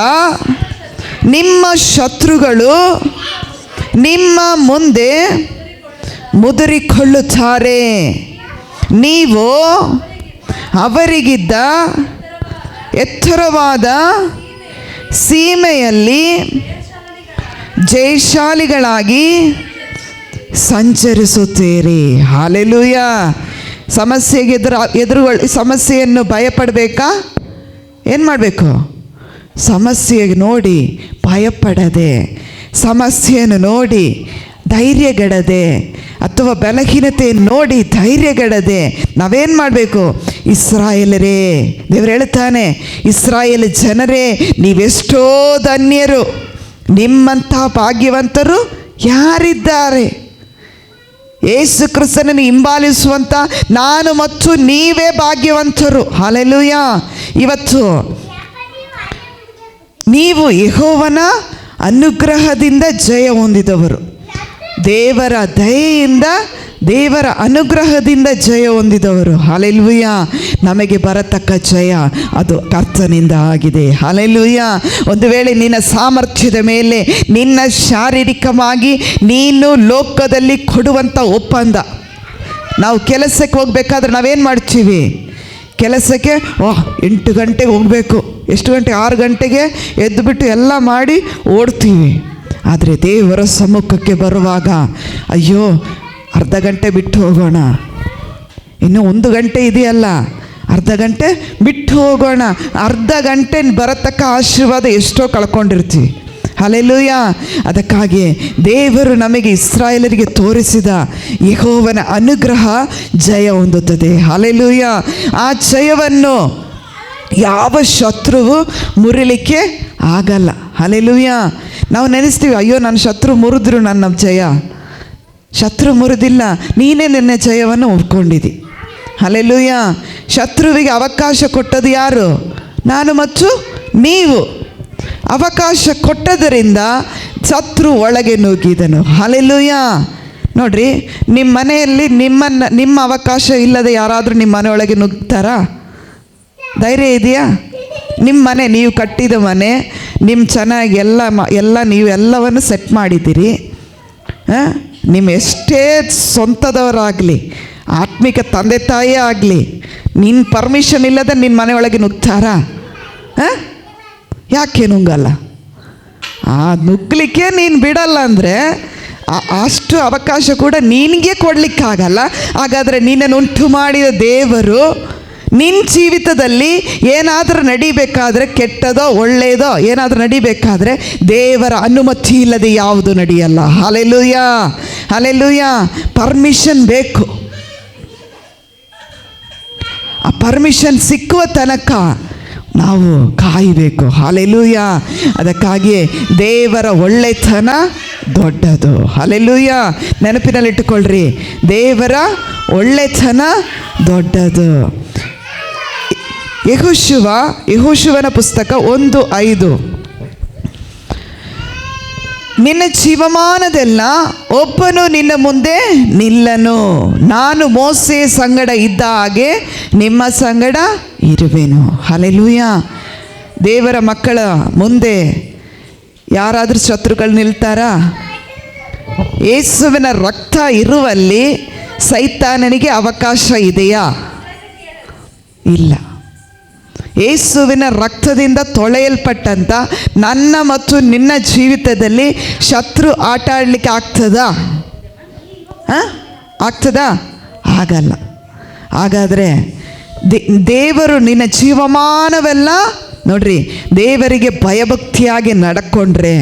ನಿಮ್ಮ ಶತ್ರುಗಳು ನಿಮ್ಮ ಮುಂದೆ ಮುದುರಿಕೊಳ್ಳುತ್ತಾರೆ, ನೀವು ಅವರಿಗಿದ್ದ ಎತ್ತರವಾದ ಸೀಮೆಯಲ್ಲಿ ಜಯಶಾಲಿಗಳಾಗಿ ಸಂಚರಿಸುತ್ತೀರಿ. ಹಲ್ಲೆಲೂಯ. ಸಮಸ್ಯೆಗೆ ಸಮಸ್ಯೆಯನ್ನು ಭಯಪಡಬೇಕಾ? ಏನು ಮಾಡಬೇಕು? ಸಮಸ್ಯೆಗೆ ನೋಡಿ ಭಯಪಡದೆ, ಸಮಸ್ಯೆಯನ್ನು ನೋಡಿ ಧೈರ್ಯಗೆಡದೆ, ಅಥವಾ ಬಲಹೀನತೆಯನ್ನು ನೋಡಿ ಧೈರ್ಯಗೆಡದೆ ನಾವೇನು ಮಾಡಬೇಕು? ಇಸ್ರಾಯೇಲರೇ, ದೇವರು ಹೇಳ್ತಾನೆ, ಇಸ್ರಾಯೇಲ್ ಜನರೇ ನೀವೆಷ್ಟೋ ಧನ್ಯರು, ನಿಮ್ಮಂಥ ಭಾಗ್ಯವಂತರು ಯಾರಿದ್ದಾರೆ? ಯೇಸು ಕ್ರಿಸ್ತನನ್ನು ಹಿಂಬಾಲಿಸುವಂಥ ನಾನು ಮತ್ತು ನೀವೇ ಭಾಗ್ಯವಂತರು. ಹಲ್ಲೆಲೂಯ. ಇವತ್ತು ನೀವು ಯೆಹೋವನ ಅನುಗ್ರಹದಿಂದ ಜಯ ಹೊಂದಿದವರು, ದೇವರ ದಯೆಯಿಂದ, ದೇವರ ಅನುಗ್ರಹದಿಂದ ಜಯ ಹೊಂದಿದವರು. ಹಲ್ಲೆಲೂಯ. ನಮಗೆ ಬರತಕ್ಕ ಜಯ ಅದು ಕರ್ತನಿಂದ ಆಗಿದೆ. ಹಲ್ಲೆಲೂಯ. ಒಂದು ವೇಳೆ ನಿನ್ನ ಸಾಮರ್ಥ್ಯದ ಮೇಲೆ, ನಿನ್ನ ಶಾರೀರಿಕವಾಗಿ ನೀನು ಲೋಕದಲ್ಲಿ ಕೊಡುವಂಥ ಒಪ್ಪಂದ, ನಾವು ಕೆಲಸಕ್ಕೆ ಹೋಗ್ಬೇಕಾದ್ರೆ ನಾವೇನು ಮಾಡ್ತೀವಿ? ಕೆಲಸಕ್ಕೆ 8 ಗಂಟೆಗೆ ಹೋಗಬೇಕು, ಎಷ್ಟು ಗಂಟೆ? 6 ಗಂಟೆಗೆ ಎದ್ದುಬಿಟ್ಟು ಎಲ್ಲ ಮಾಡಿ ಓಡ್ತೀವಿ. ಆದರೆ ದೇವರ ಸಮ್ಮುಖಕ್ಕೆ ಬರುವಾಗ ಅಯ್ಯೋ ಅರ್ಧ ಗಂಟೆ ಬಿಟ್ಟು ಹೋಗೋಣ, ಇನ್ನು 1 ಗಂಟೆ ಇದೆಯಲ್ಲ, ಅರ್ಧ ಗಂಟೆ ಬಿಟ್ಟು ಹೋಗೋಣ. ಅರ್ಧ ಗಂಟೆ ಬರತಕ್ಕ ಆಶೀರ್ವಾದ ಎಷ್ಟೋ ಕಳ್ಕೊಂಡಿರ್ತೀವಿ. ಹಲ್ಲೆಲೂಯ. ಅದಕ್ಕಾಗಿ ದೇವರು ನಮಗೆ ಇಸ್ರಾಯೇಲರಿಗೆ ತೋರಿಸಿದ ಯೆಹೋವನ ಅನುಗ್ರಹ ಜಯ ಹೊಂದುತ್ತದೆ. ಹಲ್ಲೆಲೂಯ. ಆ ಜಯವನ್ನು ಯಾವ ಶತ್ರುವು ಮುರಿಲಿಕ್ಕೆ ಆಗಲ್ಲ. ಹಲ್ಲೆಲೂಯ. ನಾವು ನೆನೆಸ್ತೀವಿ, ಅಯ್ಯೋ ನನ್ನ ಶತ್ರು ಮುರಿದ್ರು ನನ್ನ ಜಯ. ಶತ್ರು ಮುರಿದಿಲ್ಲ, ನೀನೇ ನಿನ್ನ ಜಯವನ್ನು ಒಪ್ಕೊಂಡಿದ್ದಿ. ಹಲ್ಲೆಲೂಯ. ಶತ್ರುವಿಗೆ ಅವಕಾಶ ಕೊಟ್ಟದು ಯಾರು? ನಾನು ಮತ್ತು ನೀವು. ಅವಕಾಶ ಕೊಟ್ಟದರಿಂದ ಶತ್ರು ಒಳಗೆ ನುಗ್ಗಿದನು. ಹಲ್ಲೆಲೂಯ. ನೋಡ್ರಿ, ನಿಮ್ಮ ಮನೆಯಲ್ಲಿ ನಿಮ್ಮ ಅವಕಾಶ ಇಲ್ಲದೆ ಯಾರಾದರೂ ನಿಮ್ಮ ಮನೆಯೊಳಗೆ ನುಗ್ತಾರಾ? ಧೈರ್ಯ ಇದೆಯಾ? ನಿಮ್ಮ ಮನೆ, ನೀವು ಕಟ್ಟಿದ ಮನೆ, ನಿಮ್ಮ ಚೆನ್ನಾಗಿ ಎಲ್ಲ ನೀವು ಎಲ್ಲವನ್ನು ಸೆಟ್ ಮಾಡಿದ್ದೀರಿ. ನಿಮ್ಮ ಎಷ್ಟೇ ಸ್ವಂತದವರಾಗಲಿ, ಆತ್ಮಿಕ ತಂದೆ ತಾಯಿಯೇ ಆಗಲಿ, ನಿನ್ನ ಪರ್ಮಿಷನ್ ಇಲ್ಲದೆ ನಿನ್ನ ಮನೆಯೊಳಗೆ ನುಗ್ತಾರಾ? ಯಾಕೆ ನುಗ್ಗಲ್ಲ? ಆ ನುಗ್ಗಲಿಕ್ಕೆ ನೀನು ಬಿಡಲ್ಲ ಅಂದರೆ ಅಷ್ಟು ಅವಕಾಶ ಕೂಡ ನಿನಗೆ ಕೊಡಲಿಕ್ಕಾಗಲ್ಲ. ಹಾಗಾದರೆ ನಿನ್ನನ್ನು ಉಂಟು ಮಾಡಿದ ದೇವರು ನಿನ್ನ ಜೀವಿತದಲ್ಲಿ ಏನಾದರೂ ನಡಿಬೇಕಾದ್ರೆ, ಕೆಟ್ಟದೋ ಒಳ್ಳೆಯದೋ ಏನಾದರೂ ನಡಿಬೇಕಾದ್ರೆ ದೇವರ ಅನುಮತಿ ಇಲ್ಲದೆ ಯಾವುದು ನಡೆಯಲ್ಲ. ಹಲ್ಲೆಲೂಯ. ಹಲ್ಲೆಲೂಯ. ಪರ್ಮಿಷನ್ ಬೇಕು. ಆ ಪರ್ಮಿಷನ್ ಸಿಕ್ಕುವ ತನಕ ನಾವು ಕಾಯಬೇಕು. ಹಲ್ಲೆಲೂಯ. ಅದಕ್ಕಾಗಿಯೇ ದೇವರ ಒಳ್ಳೆತನ ದೊಡ್ಡದು. ಹಲ್ಲೆಲೂಯ. ನೆನಪಿನಲ್ಲಿಟ್ಟುಕೊಳ್ಳ್ರಿ, ದೇವರ ಒಳ್ಳೆತನ ದೊಡ್ಡದು. ಯೆಹೋಶುವನ ಪುಸ್ತಕ 1:5, ನಿನ್ನ ಜೀವಮಾನದೆಲ್ಲ ಒಬ್ಬನು ನಿನ್ನ ಮುಂದೆ ನಿಲ್ಲನು, ನಾನು ಮೋಸೆ ಸಂಗಡ ಇದ್ದ ಹಾಗೆ ನಿಮ್ಮ ಸಂಗಡ ಇರುವೆನು. ಹಲ್ಲೆಲೂಯ. ದೇವರ ಮಕ್ಕಳ ಮುಂದೆ ಯಾರಾದರೂ ಶತ್ರುಗಳು ನಿಲ್ತಾರಾ? ಯೇಸುವಿನ ರಕ್ತ ಇರುವಲ್ಲಿ ಸೈತಾನನಿಗೆ ಅವಕಾಶ ಇದೆಯಾ? ಇಲ್ಲ. ಯೇಸುವಿನ ರಕ್ತದಿಂದ ತೊಳೆಯಲ್ಪಟ್ಟಂಥ ನನ್ನ ಮತ್ತು ನಿನ್ನ ಜೀವಿತದಲ್ಲಿ ಶತ್ರು ಆಟ ಆಡಲಿಕ್ಕೆ ಆಗ್ತದಾ? ಆಗ್ತದಾ? ಆಗಲ್ಲ. ಹಾಗಾದರೆ ದೇವರು ನಿನ್ನ ಜೀವಮಾನವೆಲ್ಲ ನೋಡ್ರಿ, ದೇವರಿಗೆ ಭಯಭಕ್ತಿಯಾಗಿ ನಡ್ಕೊಂಡ್ರೆ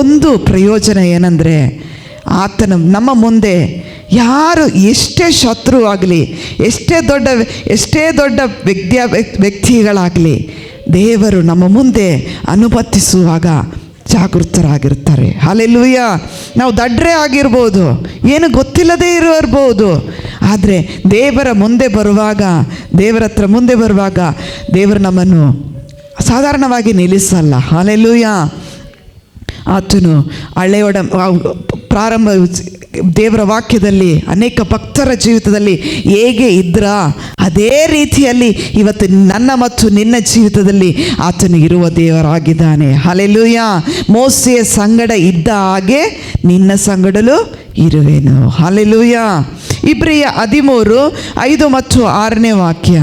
ಒಂದು ಪ್ರಯೋಜನ ಏನಂದರೆ, ಆತನ ನಮ್ಮ ಮುಂದೆ ಯಾರು ಎಷ್ಟೇ ಶತ್ರು ಆಗಲಿ, ಎಷ್ಟೇ ದೊಡ್ಡ ವ್ಯಕ್ತಿಗಳಾಗಲಿ, ದೇವರು ನಮ್ಮ ಮುಂದೆ ಅನುಮತಿಸುವಾಗ ಜಾಗೃತರಾಗಿರ್ತಾರೆ. ಹಲ್ಲೆಲೂಯ. ನಾವು ದಡ್ರೆ ಆಗಿರ್ಬೋದು, ಏನು ಗೊತ್ತಿಲ್ಲದೇ ಇರಬಹುದು, ಆದರೆ ದೇವರ ಮುಂದೆ ಬರುವಾಗ, ದೇವರ ಹತ್ರ ಮುಂದೆ ಬರುವಾಗ ದೇವರು ನಮ್ಮನ್ನು ಸಾಧಾರಣವಾಗಿ ನಿಲ್ಲಿಸಲ್ಲ. ಹಲ್ಲೆಲೂಯ. ಆತನು ಹಳೆಯ ಪ್ರಾರಂಭ ದೇವರ ವಾಕ್ಯದಲ್ಲಿ ಅನೇಕ ಭಕ್ತರ ಜೀವಿತದಲ್ಲಿ ಹೇಗೆ ಇದ್ರ ಅದೇ ರೀತಿಯಲ್ಲಿ ಇವತ್ತು ನನ್ನ ಮತ್ತು ನಿನ್ನ ಜೀವಿತದಲ್ಲಿ ಆತನು ಇರುವ ದೇವರಾಗಿದ್ದಾನೆ. ಹಲ್ಲೆಲೂಯ. ಮೋಸೆಯ ಸಂಗಡ ಇದ್ದ ಹಾಗೆ ನಿನ್ನ ಸಂಗಡಲೂ ಇರುವೆನು. ಹಲ್ಲೆಲೂಯ. ಇಬ್ರಿಯ 13:5 ಮತ್ತು 6 ವಾಕ್ಯ.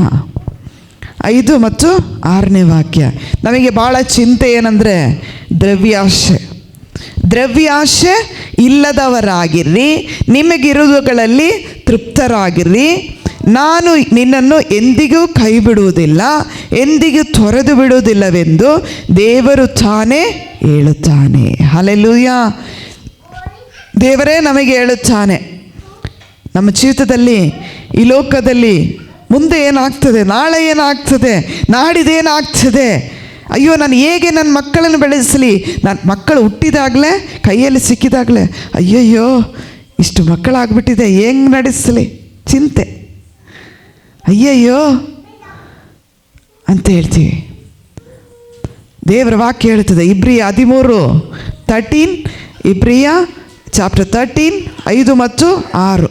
5 ಮತ್ತು 6ನೇ ವಾಕ್ಯ. ನಮಗೆ ಭಾಳ ಚಿಂತೆ ಏನಂದರೆ ದ್ರವ್ಯಾಶೆ. ದ್ರವ್ಯಾಶೆ ಇಲ್ಲದವರಾಗಿರ್ರಿ, ನಿಮಗಿರುವುಗಳಲ್ಲಿ ತೃಪ್ತರಾಗಿರ್ರಿ. ನಾನು ನಿನ್ನನ್ನು ಎಂದಿಗೂ ಕೈ ಬಿಡುವುದಿಲ್ಲ, ಎಂದಿಗೂ ತೊರೆದು ಬಿಡುವುದಿಲ್ಲವೆಂದು ದೇವರು ತಾನೇ ಹೇಳುತ್ತಾನೆ. ಹಲ್ಲೆಲೂಯಾ. ದೇವರೇ ನಮಗೆ ಹೇಳುತ್ತಾನೆ. ನಮ್ಮ ಜೀವಿತದಲ್ಲಿ, ಈ ಲೋಕದಲ್ಲಿ ಮುಂದೆ ಏನಾಗ್ತದೆ, ನಾಳೆ ಏನಾಗ್ತದೆ, ನಾಡಿದ್ದೇನಾಗ್ತದೆ, ಅಯ್ಯೋ ನಾನು ಹೇಗೆ ನನ್ನ ಮಕ್ಕಳನ್ನು ಬೆಳೆಸಲಿ, ನನ್ನ ಮಕ್ಕಳು ಹುಟ್ಟಿದಾಗಲೇ, ಕೈಯಲ್ಲಿ ಸಿಕ್ಕಿದಾಗಲೇ ಅಯ್ಯಯ್ಯೋ ಇಷ್ಟು ಮಕ್ಕಳಾಗ್ಬಿಟ್ಟಿದೆ, ಹೆಂಗೆ ನಡೆಸಲಿ ಚಿಂತೆ, ಅಯ್ಯಯ್ಯೋ ಅಂತ ಹೇಳ್ತೀವಿ. ದೇವರ ವಾಕ್ಯ ಹೇಳ್ತದೆ, ಇಬ್ರಿಯ 13 ಇಬ್ರಿಯ ಚಾಪ್ಟರ್ 13 5 ಮತ್ತು 6.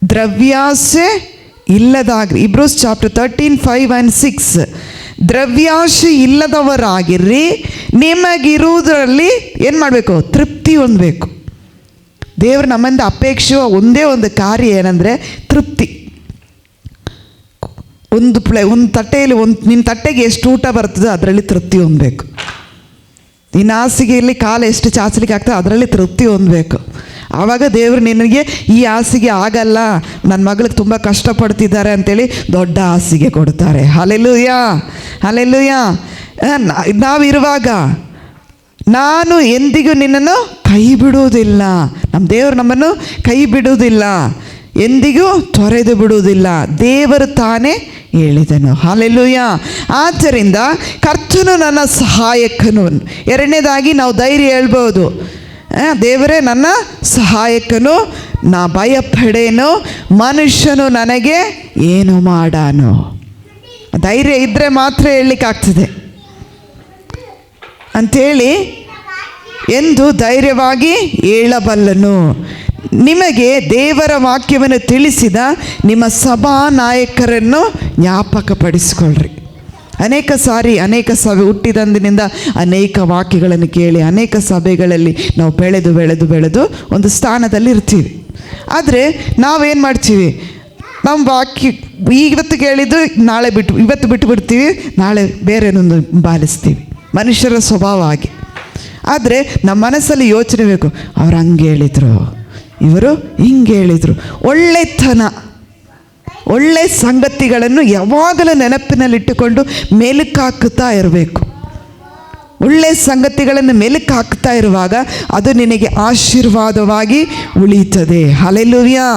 ದ್ರವ್ಯಾಸೆ ಇಲ್ಲದಾಗ್ರಿ. ಇಬ್ರೂಸ್ ಚಾಪ್ಟರ್ 13 5 and 6. ದ್ರವ್ಯಾಶೆ ಇಲ್ಲದವರಾಗಿರ್ರಿ, ನಿಮಗಿರುವುದರಲ್ಲಿ ಏನು ಮಾಡಬೇಕು, ತೃಪ್ತಿ ಹೊಂದಬೇಕು. ದೇವರು ನಮ್ಮಿಂದ ಅಪೇಕ್ಷೆ ಒಂದೇ ಒಂದು ಕಾರ್ಯ ಏನಂದರೆ ತೃಪ್ತಿ. ಒಂದು ತಟ್ಟೆಯಲ್ಲಿ ನಿನ್ನ ತಟ್ಟೆಗೆ ಎಷ್ಟು ಊಟ ಬರ್ತದೆ ಅದರಲ್ಲಿ ತೃಪ್ತಿ ಹೊಂದಬೇಕು. ನಿನ್ನ ಹಾಸಿಗೆಯಲ್ಲಿ ಕಾಲು ಎಷ್ಟು ಚಾಚಲಿಕ್ಕೆ ಆಗ್ತದೆ ಅದರಲ್ಲಿ ತೃಪ್ತಿ ಹೊಂದಬೇಕು. ಆವಾಗ ದೇವರು ನಿನಗೆ ಈ ಹಾಸಿಗೆ ಆಗಲ್ಲ, ನನ್ನ ಮಗಳಿಗೆ ತುಂಬ ಕಷ್ಟಪಡ್ತಿದ್ದಾರೆ ಅಂತೇಳಿ ದೊಡ್ಡ ಹಾಸಿಗೆ ಕೊಡ್ತಾರೆ. Hallelujah, hallelujah. ನಾವಿರುವಾಗ ನಾನು ಎಂದಿಗೂ ನಿನ್ನನ್ನು ಕೈ ಬಿಡುವುದಿಲ್ಲ. ನಮ್ಮ ದೇವರು ನಮ್ಮನ್ನು ಕೈ ಬಿಡುವುದಿಲ್ಲ, ಎಂದಿಗೂ ತೊರೆದು ಬಿಡುವುದಿಲ್ಲ, ದೇವರು ತಾನೇ ಹೇಳಿದನು. ಹಲ್ಲೆಲೂಯಾ. ಆದ್ದರಿಂದ ಕರ್ತನು ನನ್ನ ಸಹಾಯಕನು. ಎರಡನೇದಾಗಿ ನಾವು ಧೈರ್ಯ ಹೇಳ್ಬೋದು, ದೇವರೇ ನನ್ನ ಸಹಾಯಕನು, ನಾ ಭಯಪಡೇನು, ಮನುಷ್ಯನು ನನಗೆ ಏನು ಮಾಡಾನು. ಧೈರ್ಯ ಇದ್ದರೆ ಮಾತ್ರ ಹೇಳಲಿಕ್ಕಾಗ್ತದೆ ಅಂಥೇಳಿ ಎಂದು ಧೈರ್ಯವಾಗಿ ಹೇಳಬಲ್ಲನು. ನಿಮಗೆ ದೇವರ ವಾಕ್ಯವನ್ನು ತಿಳಿಸಿದ ನಿಮ್ಮ ಸಭಾ ನಾಯಕರನ್ನು ಜ್ಞಾಪಕಪಡಿಸಿಕೊಳ್ಳ್ರಿ. ಅನೇಕ ಸಭೆ ಹುಟ್ಟಿದಂದಿನಿಂದ ಅನೇಕ ವಾಕ್ಯಗಳನ್ನು ಕೇಳಿ ಅನೇಕ ಸಭೆಗಳಲ್ಲಿ ನಾವು ಬೆಳೆದು ಒಂದು ಸ್ಥಾನದಲ್ಲಿ ಇರ್ತೀವಿ. ಆದರೆ ನಾವೇನು ಮಾಡ್ತೀವಿ, ನಮ್ಮ ವಾಕ್ಯ ಇವತ್ತು ಕೇಳಿದ್ದು ನಾಳೆ ಇವತ್ತು ಬಿಡ್ತೀವಿ, ನಾಳೆ ಬೇರೆನೊಂದು ಬಾಲಿಸ್ತೀವಿ, ಮನುಷ್ಯರ ಸ್ವಭಾವ ಆಗಿ. ಆದರೆ ನಮ್ಮ ಮನಸ್ಸಲ್ಲಿ ಯೋಚನೆ ಬೇಕು, ಅವ್ರು ಹಂಗೆ ಹೇಳಿದರು, ಇವರು ಹಿಂಗೆ ಹೇಳಿದರು. ಒಳ್ಳೆ ಸಂಗತಿಗಳನ್ನು ಯಾವಾಗಲೂ ನೆನಪಿನಲ್ಲಿಟ್ಟುಕೊಂಡು ಮೆಲುಕಾಕುತ್ತಾ ಇರಬೇಕು. ಒಳ್ಳೆಯ ಸಂಗತಿಗಳನ್ನು ಮೆಲುಕು ಹಾಕ್ತಾ ಇರುವಾಗ ಅದು ನಿನಗೆ ಆಶೀರ್ವಾದವಾಗಿ ಉಳಿಯುತ್ತದೆ. ಹಲ್ಲೆಲೂಯಾ.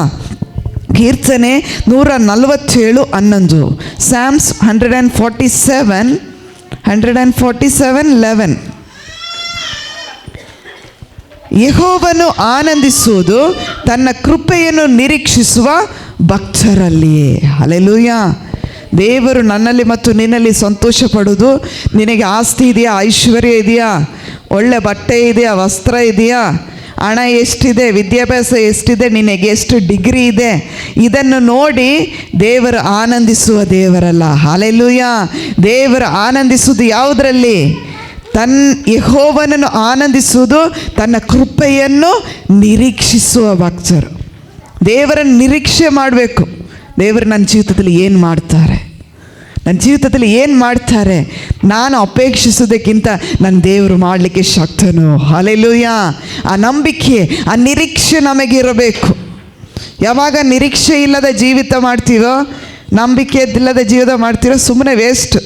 ಕೀರ್ತನೆ 147:11. ಸ್ಯಾಮ್ಸ್ 147:11. ಯೆಹೋವನು ಆನಂದಿಸುವುದು ತನ್ನ ಕೃಪೆಯನ್ನು ನಿರೀಕ್ಷಿಸುವ ಭಕ್ತರಲ್ಲಿಯೇ. ಹಲ್ಲೆಲೂಯಾ. ದೇವರು ನನ್ನಲ್ಲಿ ಮತ್ತು ನಿನ್ನಲ್ಲಿ ಸಂತೋಷ ಪಡೋದು. ನಿನಗೆ ಆಸ್ತಿ ಇದೆಯಾ, ಐಶ್ವರ್ಯ ಇದೆಯಾ, ಒಳ್ಳೆ ಬಟ್ಟೆ ಇದೆಯಾ, ವಸ್ತ್ರ ಇದೆಯಾ, ಹಣ ಎಷ್ಟಿದೆ, ವಿದ್ಯಾಭ್ಯಾಸ ಎಷ್ಟಿದೆ, ನಿನಗೆ ಎಷ್ಟು ಡಿಗ್ರಿ ಇದೆ, ಇದನ್ನು ನೋಡಿ ದೇವರು ಆನಂದಿಸುವ ದೇವರಲ್ಲ. ಹಲ್ಲೆಲೂಯಾ. ದೇವರು ಆನಂದಿಸುವುದು ಯಾವುದರಲ್ಲಿ? ಯೆಹೋವನನ್ನು ಆನಂದಿಸುವುದು ತನ್ನ ಕೃಪೆಯನ್ನು ನಿರೀಕ್ಷಿಸುವ ಭಕ್ತರು. ದೇವರನ್ನು ನಿರೀಕ್ಷೆ ಮಾಡಬೇಕು. ದೇವರು ನನ್ನ ಜೀವಿತದಲ್ಲಿ ಏನು ಮಾಡ್ತಾರೆ, ನಾನು ಅಪೇಕ್ಷಿಸೋದಕ್ಕಿಂತ ನನ್ನ ದೇವರು ಮಾಡಲಿಕ್ಕೆ ಶಕ್ತನು. ಹಲ್ಲೆಲೂಯಾ. ಆ ನಂಬಿಕೆ, ಆ ನಿರೀಕ್ಷೆ ನಮಗಿರಬೇಕು. ಯಾವಾಗ ನಿರೀಕ್ಷೆ ಇಲ್ಲದ ಜೀವಿತ ಮಾಡ್ತೀವೋ, ನಂಬಿಕೆ ಇಲ್ಲದ ಜೀವಿತ ಮಾಡ್ತೀರೋ, ಸುಮ್ಮನೆ ವೇಸ್ಟ್.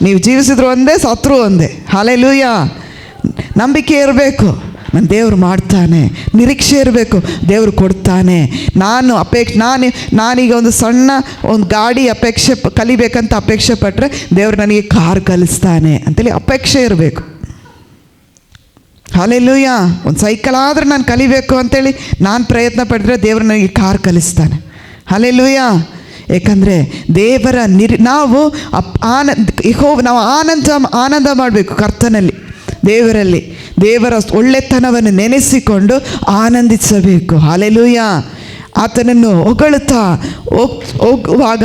ನೀವು ಜೀವಿಸಿದ್ರು ಒಂದೇ, ಸತ್ರು ಒಂದೇ. ಹಲ್ಲೆಲೂಯಾ. ನಂಬಿಕೆ ಇರಬೇಕು, ನನ್ನ ದೇವರು ಮಾಡ್ತಾನೆ. ನಿರೀಕ್ಷೆ ಇರಬೇಕು, ದೇವರು ಕೊಡ್ತಾನೆ. ನಾನೀಗ ಒಂದು ಸಣ್ಣ ಗಾಡಿ ಕಲಿಬೇಕಂತ ಅಪೇಕ್ಷೆ ಪಟ್ಟರೆ ದೇವರು ನನಗೆ ಕಾರ್ ಕಲಿಸ್ತಾನೆ ಅಂತೇಳಿ ಅಪೇಕ್ಷೆ ಇರಬೇಕು. ಹಲ್ಲೆಲೂಯಾ. ಒಂದು ಸೈಕಲ್ ಆದರೂ ನಾನು ಕಲಿಬೇಕು ಅಂತೇಳಿ ನಾನು ಪ್ರಯತ್ನ ಪಟ್ಟಿದ್ರೆ ದೇವರು ನನಗೆ ಕಾರ್ ಕಲಿಸ್ತಾನೆ. ಹಲ್ಲೆಲೂಯಾ. ಏಕೆಂದರೆ ದೇವರ ನಾವು ಆನಂದ ಮಾಡಬೇಕು ಕರ್ತನಲ್ಲಿ, ದೇವರಲ್ಲಿ. ದೇವರ ಒಳ್ಳೆತನವನ್ನು ನೆನೆಸಿಕೊಂಡು ಆನಂದಿಸಬೇಕು. ಹಲ್ಲೆಲೂಯಾ. ಆತನನ್ನು ಹೊಗಳುತ್ತಾ ಹೋಗುವಾಗ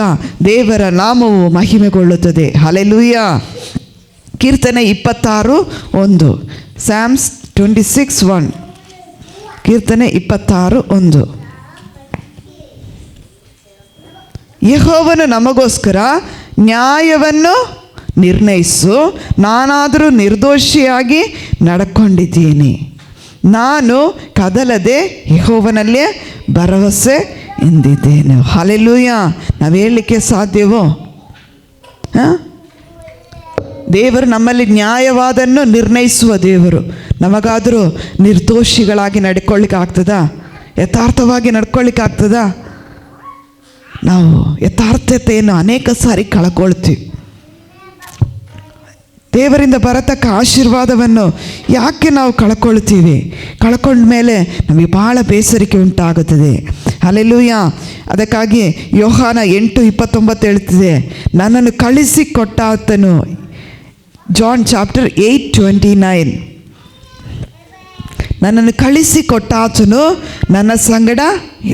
ದೇವರ ನಾಮವು ಮಹಿಮೆಗೊಳ್ಳುತ್ತದೆ. ಹಲ್ಲೆಲೂಯಾ. ಕೀರ್ತನೆ 26:1. ಸ್ಯಾಮ್ಸ್ 26:1. ಕೀರ್ತನೆ 26:1. ಯೆಹೋವನು ನಮಗೋಸ್ಕರ ನ್ಯಾಯವನ್ನು ನಿರ್ಣಯಿಸು, ನಾನಾದರೂ ನಿರ್ದೋಷಿಯಾಗಿ ನಡ್ಕೊಂಡಿದ್ದೀನಿ. ನಾನು ಕದಲದೆ ಯೆಹೋವನಲ್ಲೇ ಭರವಸೆ ಎಂದಿದ್ದೇನೆ. ಹಲ್ಲೆಲೂಯಾ. ನಾವು ಹೇಳಲಿಕ್ಕೆ ಸಾಧ್ಯವೋ? ದೇವರು ನಮ್ಮಲ್ಲಿ ನ್ಯಾಯವಾದನ್ನು ನಿರ್ಣಯಿಸುವ ದೇವರು. ನಮಗಾದರೂ ನಿರ್ದೋಷಿಗಳಾಗಿ ನಡ್ಕೊಳ್ಳಿಕ್ಕೆ ಆಗ್ತದಾ? ಯಥಾರ್ಥವಾಗಿ ನಡ್ಕೊಳ್ಳಿಕ್ಕೆ ಆಗ್ತದಾ? ನಾವು ಯಥಾರ್ಥತೆಯನ್ನು ಅನೇಕ ಸಾರಿ ಕಳ್ಕೊಳ್ತೀವಿ. ದೇವರಿಂದ ಬರತಕ್ಕ ಆಶೀರ್ವಾದವನ್ನು ಯಾಕೆ ನಾವು ಕಳ್ಕೊಳ್ತೀವಿ? ಕಳ್ಕೊಂಡ ಮೇಲೆ ನಮಗೆ ಭಾಳ ಬೇಸರಿಕೆ ಉಂಟಾಗುತ್ತದೆ. ಹಲ್ಲೆಲೂಯಾ. ಅದಕ್ಕಾಗಿ ಯೋಹಾನ 8:29 ಹೇಳ್ತಿದೆ, ನನ್ನನ್ನು ಕಳಿಸಿ ಕೊಟ್ಟ ಆತನು. ಜಾನ್ ಚಾಪ್ಟರ್ 8:29, ನನ್ನನ್ನು ಕಳಿಸಿ ಕೊಟ್ಟ ಆತನು ನನ್ನ ಸಂಗಡ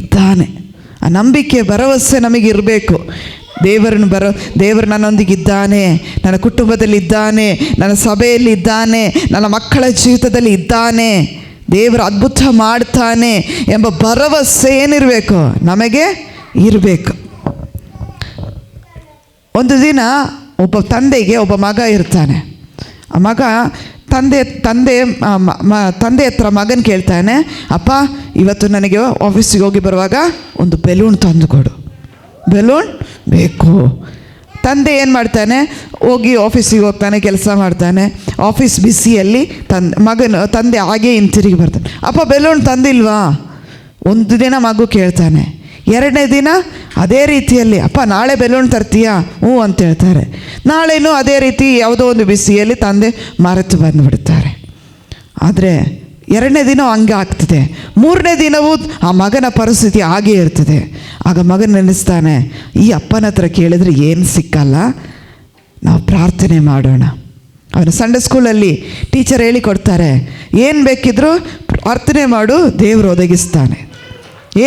ಇದ್ದಾನೆ. ಆ ನಂಬಿಕೆ, ಭರವಸೆ ನಮಗಿರಬೇಕು. ದೇವರು ನನ್ನೊಂದಿಗಿದ್ದಾನೆ, ನನ್ನ ಕುಟುಂಬದಲ್ಲಿ ಇದ್ದಾನೆ, ನನ್ನ ಸಭೆಯಲ್ಲಿ ಇದ್ದಾನೆ, ನನ್ನ ಮಕ್ಕಳ ಜೀವಿತದಲ್ಲಿ ಇದ್ದಾನೆ, ದೇವರು ಅದ್ಭುತ ಮಾಡ್ತಾನೆ ಎಂಬ ಭರವಸೆ ಏನಿರಬೇಕು? ನಮಗೆ ಇರಬೇಕು. ಒಂದು ದಿನ ಒಬ್ಬ ತಂದೆಗೆ ಒಬ್ಬ ಮಗ ಇರ್ತಾನೆ. ಆ ಮಗ ತಂದೆ ಹತ್ರ ಮಗನ ಕೇಳ್ತಾನೆ, ಅಪ್ಪ ಇವತ್ತು ನನಗೆ ಆಫೀಸಿಗೆ ಹೋಗಿ ಬರುವಾಗ ಒಂದು ಬೆಲೂನ್ ತಂದು ಕೊಡು. ಬೆಲೂನ್ ಬೇಕು. ತಂದೆ ಏನು ಮಾಡ್ತಾನೆ? ಹೋಗಿ ಆಫೀಸಿಗೆ ಹೋಗ್ತಾನೆ, ಕೆಲಸ ಮಾಡ್ತಾನೆ. ಆಫೀಸ್ ಬಿಸಿಯಲ್ಲಿ ತಂದೆ ಹಾಗೇ ಹಿಂತಿರುಗಿ ಬರ್ತಾನೆ. ಅಪ್ಪ ಬೆಲೂನ್ ತಂದಿಲ್ವಾ? ಒಂದು ದಿನ ಮಗು ಕೇಳ್ತಾನೆ. ಎರಡನೇ ದಿನ ಅದೇ ರೀತಿಯಲ್ಲಿ, ಅಪ್ಪ ನಾಳೆ ಬೆಲೂನ್ ತರ್ತೀಯಾ? ಹ್ಞೂ ಅಂತ ಹೇಳ್ತಾರೆ. ನಾಳೆನೂ ಅದೇ ರೀತಿ ಯಾವುದೋ ಒಂದು ಬಿಸಿಯಲ್ಲಿ ತಂದೆ ಮರೆತು ಬಂದುಬಿಡ್ತಾರೆ. ಆದರೆ ಎರಡನೇ ದಿನ ಹಂಗೆ ಆಗ್ತದೆ. ಮೂರನೇ ದಿನವೂ ಆ ಮಗನ ಪರಿಸ್ಥಿತಿ ಹಾಗೇ ಇರ್ತದೆ. ಆಗ ಮಗನ ನೆನೆಸ್ತಾನೆ, ಈ ಅಪ್ಪನ ಹತ್ರ ಕೇಳಿದ್ರೆ ಏನು ಸಿಕ್ಕಲ್ಲ, ನಾವು ಪ್ರಾರ್ಥನೆ ಮಾಡೋಣ. ಅವನು ಸಂಡೇ ಸ್ಕೂಲಲ್ಲಿ ಟೀಚರ್ ಹೇಳಿಕೊಡ್ತಾರೆ, ಏನು ಬೇಕಿದ್ರೂ ಪ್ರಾರ್ಥನೆ ಮಾಡು, ದೇವರು ಒದಗಿಸ್ತಾನೆ.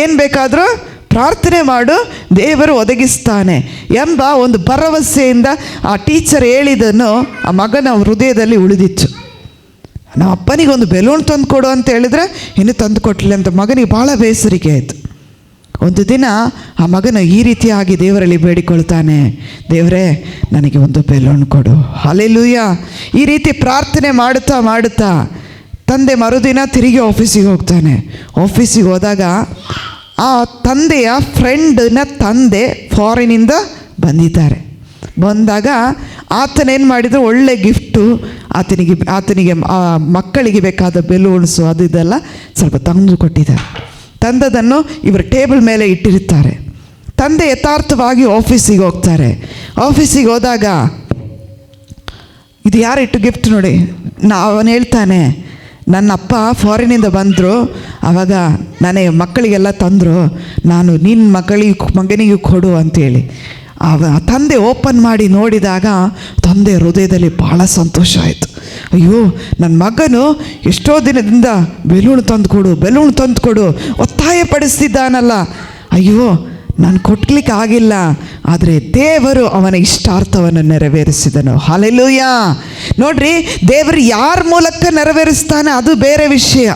ಏನು ಬೇಕಾದರೂ ಪ್ರಾರ್ಥನೆ ಮಾಡು, ದೇವರು ಒದಗಿಸ್ತಾನೆ ಎಂಬ ಒಂದು ಭರವಸೆಯಿಂದ ಆ ಟೀಚರ್ ಹೇಳಿದ್ದನ್ನು ಆ ಮಗನ ಹೃದಯದಲ್ಲಿ ಉಳಿದಿತ್ತು. ನಾವು ಅಪ್ಪನಿಗೆ ಒಂದು ಬೆಲೂನ್ ತಂದು ಕೊಡು ಅಂತ ಹೇಳಿದ್ರೆ ಇನ್ನೂ ತಂದು ಕೊಟ್ಟಲಿಲ್ಲ ಅಂತ ಮಗನಿಗೆ ಭಾಳ ಬೇಸರಿಕೆ ಆಯಿತು. ಒಂದು ದಿನ ಆ ಮಗನ ಈ ರೀತಿಯಾಗಿ ದೇವರಲ್ಲಿ ಬೇಡಿಕೊಳ್ತಾನೆ, ದೇವರೇ ನನಗೆ ಒಂದು ಬೆಲೂನ್ ಕೊಡು. ಹಲ್ಲೆಲೂಯಾ. ಈ ರೀತಿ ಪ್ರಾರ್ಥನೆ ಮಾಡುತ್ತಾ ತಂದೆ ಮರುದಿನ ತಿರುಗಿ ಆಫೀಸಿಗೆ ಹೋಗ್ತಾನೆ. ಆಫೀಸಿಗೆ ಹೋದಾಗ ಆ ತಂದೆಯ ಫ್ರೆಂಡ್ನ ತಂದೆ ಫಾರಿನಿಂದ ಬಂದಾಗ ಆತನೇನು ಮಾಡಿದ್ರು, ಒಳ್ಳೆ ಗಿಫ್ಟು ಆತನಿಗೆ ಮಕ್ಕಳಿಗೆ ಬೇಕಾದ ಬೆಲೂನ್ಸು ಅದು ಇದೆಲ್ಲ ಸ್ವಲ್ಪ ತಂದು ಕೊಟ್ಟಿದ್ದಾರೆ. ತಂದದನ್ನು ಇವರು ಟೇಬಲ್ ಮೇಲೆ ಇಟ್ಟಿರುತ್ತಾರೆ. ತಂದೆ ಯಥಾರ್ಥವಾಗಿ ಆಫೀಸಿಗೆ ಹೋಗ್ತಾರೆ. ಆಫೀಸಿಗೆ ಹೋದಾಗ ಇದು ಯಾರು ಇಟ್ಟು ಗಿಫ್ಟ್ ನೋಡಿ, ಅವನು ಹೇಳ್ತಾನೆ, ನನ್ನ ಅಪ್ಪ ಫಾರಿನಿಂದ ಬಂದರು, ಆವಾಗ ನನಗೆ ಮಕ್ಕಳಿಗೆಲ್ಲ ತಂದರು, ನಾನು ನಿನ್ನ ಮಗನಿಗೂ ಕೊಡು ಅಂತೇಳಿ. ತಂದೆ ಓಪನ್ ಮಾಡಿ ನೋಡಿದಾಗ ತಂದೆ ಹೃದಯದಲ್ಲಿ ಭಾಳ ಸಂತೋಷ ಆಯಿತು. ಅಯ್ಯೋ, ನನ್ನ ಮಗನು ಎಷ್ಟೋ ದಿನದಿಂದ ಬೆಲೂನ್ ತಂದು ಕೊಡು ಒತ್ತಾಯ ಪಡಿಸ್ತಿದ್ದಾನಲ್ಲ, ಅಯ್ಯೋ ನಾನು ಕೊಡ್ಲಿಕ್ಕೆ ಆಗಿಲ್ಲ, ಆದರೆ ದೇವರು ಅವನ ಇಷ್ಟಾರ್ಥವನ್ನು ನೆರವೇರಿಸಿದನು. ಹಲ್ಲೆಲೂಯಾ. ನೋಡ್ರಿ, ದೇವರು ಯಾರ ಮೂಲಕ ನೆರವೇರಿಸ್ತಾನೆ ಅದು ಬೇರೆ ವಿಷಯ.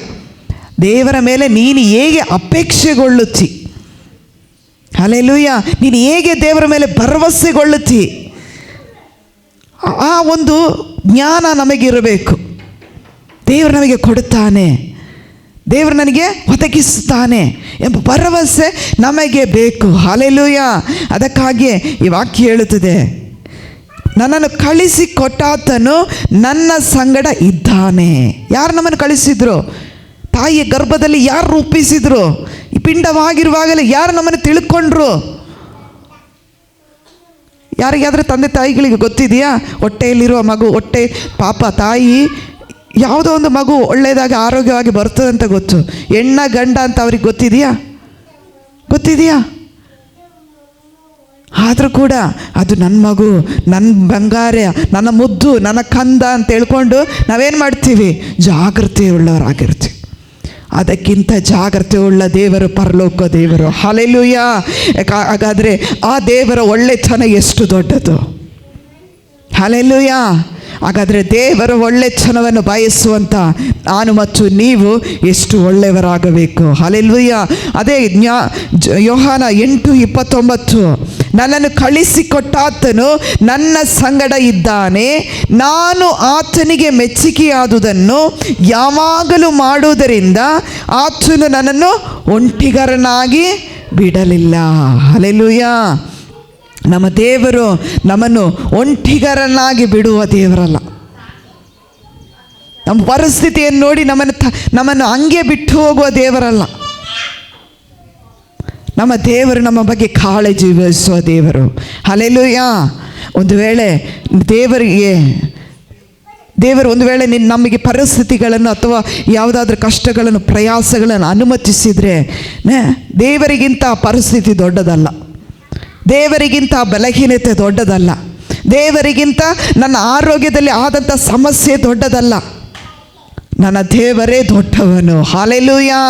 ದೇವರ ಮೇಲೆ ನೀನು ಹೇಗೆ ಅಪೇಕ್ಷೆಗೊಳ್ಳುತ್ತಿ, ಹಲ್ಲೆಲೂಯಾ, ನೀನು ಹೇಗೆ ದೇವರ ಮೇಲೆ ಭರವಸೆಗೊಳ್ಳುತ್ತಿ, ಆ ಒಂದು ಜ್ಞಾನ ನಮಗಿರಬೇಕು. ದೇವರು ನಮಗೆ ಕೊಡುತ್ತಾನೆ, ದೇವರು ನನಗೆ ಒದಗಿಸುತ್ತಾನೆ ಎಂಬ ಭರವಸೆ ನಮಗೆ ಬೇಕು. ಹಲ್ಲೆಲೂಯಾ. ಅದಕ್ಕಾಗಿ ಈ ವಾಕ್ಯ ಹೇಳುತ್ತದೆ, ನನ್ನನ್ನು ಕಳಿಸಿ ಕೊಟ್ಟಾತನು ನನ್ನ ಸಂಗಡ ಇದ್ದಾನೆ. ಯಾರು ನಮ್ಮನ್ನು ಕಳಿಸಿದ್ರು? ತಾಯಿಯ ಗರ್ಭದಲ್ಲಿ ಯಾರು ರೂಪಿಸಿದ್ರು? ಈ ಪಿಂಡವಾಗಿರುವಾಗಲೇ ಯಾರು ನಮ್ಮನ್ನು ತಿಳ್ಕೊಂಡ್ರು? ಯಾರಿಗಾದರೂ ತಂದೆ ತಾಯಿಗಳಿಗೆ ಗೊತ್ತಿದೆಯಾ? ಹೊಟ್ಟೆಯಲ್ಲಿರುವ ಮಗು, ಪಾಪ ತಾಯಿ ಯಾವುದೋ ಒಂದು ಮಗು ಒಳ್ಳೆಯದಾಗಿ ಆರೋಗ್ಯವಾಗಿ ಬರ್ತದೆ ಅಂತ ಗೊತ್ತು. ಹೆಣ್ಣ ಗಂಡ ಅಂತ ಅವ್ರಿಗೆ ಗೊತ್ತಿದೆಯಾ? ಆದರೂ ಕೂಡ ಅದು ನನ್ನ ಮಗು, ನನ್ನ ಬಂಗಾರ, ನನ್ನ ಮುದ್ದು, ನನ್ನ ಕಂದ ಅಂತ ಹೇಳ್ಕೊಂಡು ನಾವೇನು ಮಾಡ್ತೀವಿ? ಜಾಗೃತೆಯುಳ್ಳವರಾಗಿರ್ತೀವಿ. ಅದಕ್ಕಿಂತ ಜಾಗ್ರತೆ ಉಳ್ಳ ದೇವರು ಪರಲೋಕ ದೇವರು. ಹಲ್ಲೆಲೂಯಾ. ಹಾಗಾದರೆ ಆ ದೇವರ ಒಳ್ಳೆತನ ಎಷ್ಟು ದೊಡ್ಡದು. ಹಲ್ಲೆಲೂಯಾ. ಹಾಗಾದರೆ ದೇವರ ಒಳ್ಳೆತನವನ್ನು ಬಯಸುವಂಥ ನಾನು ಮತ್ತು ನೀವು ಎಷ್ಟು ಒಳ್ಳೆಯವರಾಗಬೇಕು. ಹಲ್ಲೆಲೂಯಾ. ಅದೇ ಯೋಹಾನ 8:29, ನನ್ನನ್ನು ಕಳಿಸಿಕೊಟ್ಟಾತನು ನನ್ನ ಸಂಗಡ ಇದ್ದಾನೆ, ನಾನು ಆತನಿಗೆ ಮೆಚ್ಚಿಕೆಯಾದುದನ್ನು ಯಾವಾಗಲೂ ಮಾಡುವುದರಿಂದ ಆತನು ನನ್ನನ್ನು ಒಂಟಿಗರನಾಗಿ ಬಿಡಲಿಲ್ಲ. ಹಲ್ಲೆಲೂಯಾ. ನಮ್ಮ ದೇವರು ನಮ್ಮನ್ನು ಒಂಟಿಗರನ್ನಾಗಿ ಬಿಡುವ ದೇವರಲ್ಲ. ನಮ್ಮ ಪರಿಸ್ಥಿತಿಯನ್ನು ನೋಡಿ ನಮ್ಮನ್ನು ಹಂಗೆ ಬಿಟ್ಟು ಹೋಗುವ ದೇವರಲ್ಲ. ನಮ್ಮ ದೇವರು ನಮ್ಮ ಬಗ್ಗೆ ಕಾಳಜಿ ವಹಿಸುವ ದೇವರು. ಹಲ್ಲೆಲೂಯಾ. ಒಂದು ವೇಳೆ ದೇವರು ಒಂದು ವೇಳೆ ನಮಗೆ ಪರಿಸ್ಥಿತಿಗಳನ್ನು ಅಥವಾ ಯಾವುದಾದ್ರೂ ಕಷ್ಟಗಳನ್ನು ಪ್ರಯಾಸಗಳನ್ನು ಅನುಮತಿಸಿದರೆ ದೇವರಿಗಿಂತ ಪರಿಸ್ಥಿತಿ ದೊಡ್ಡದಲ್ಲ, ದೇವರಿಗಿಂತ ಬಲಹೀನತೆ ದೊಡ್ಡದಲ್ಲ, ದೇವರಿಗಿಂತ ನನ್ನ ಆರೋಗ್ಯದಲ್ಲಿ ಆದಂಥ ಸಮಸ್ಯೆ ದೊಡ್ಡದಲ್ಲ. ನನ್ನ ದೇವರೇ ದೊಡ್ಡವನು. ಹಲ್ಲೆಲೂಯಾ.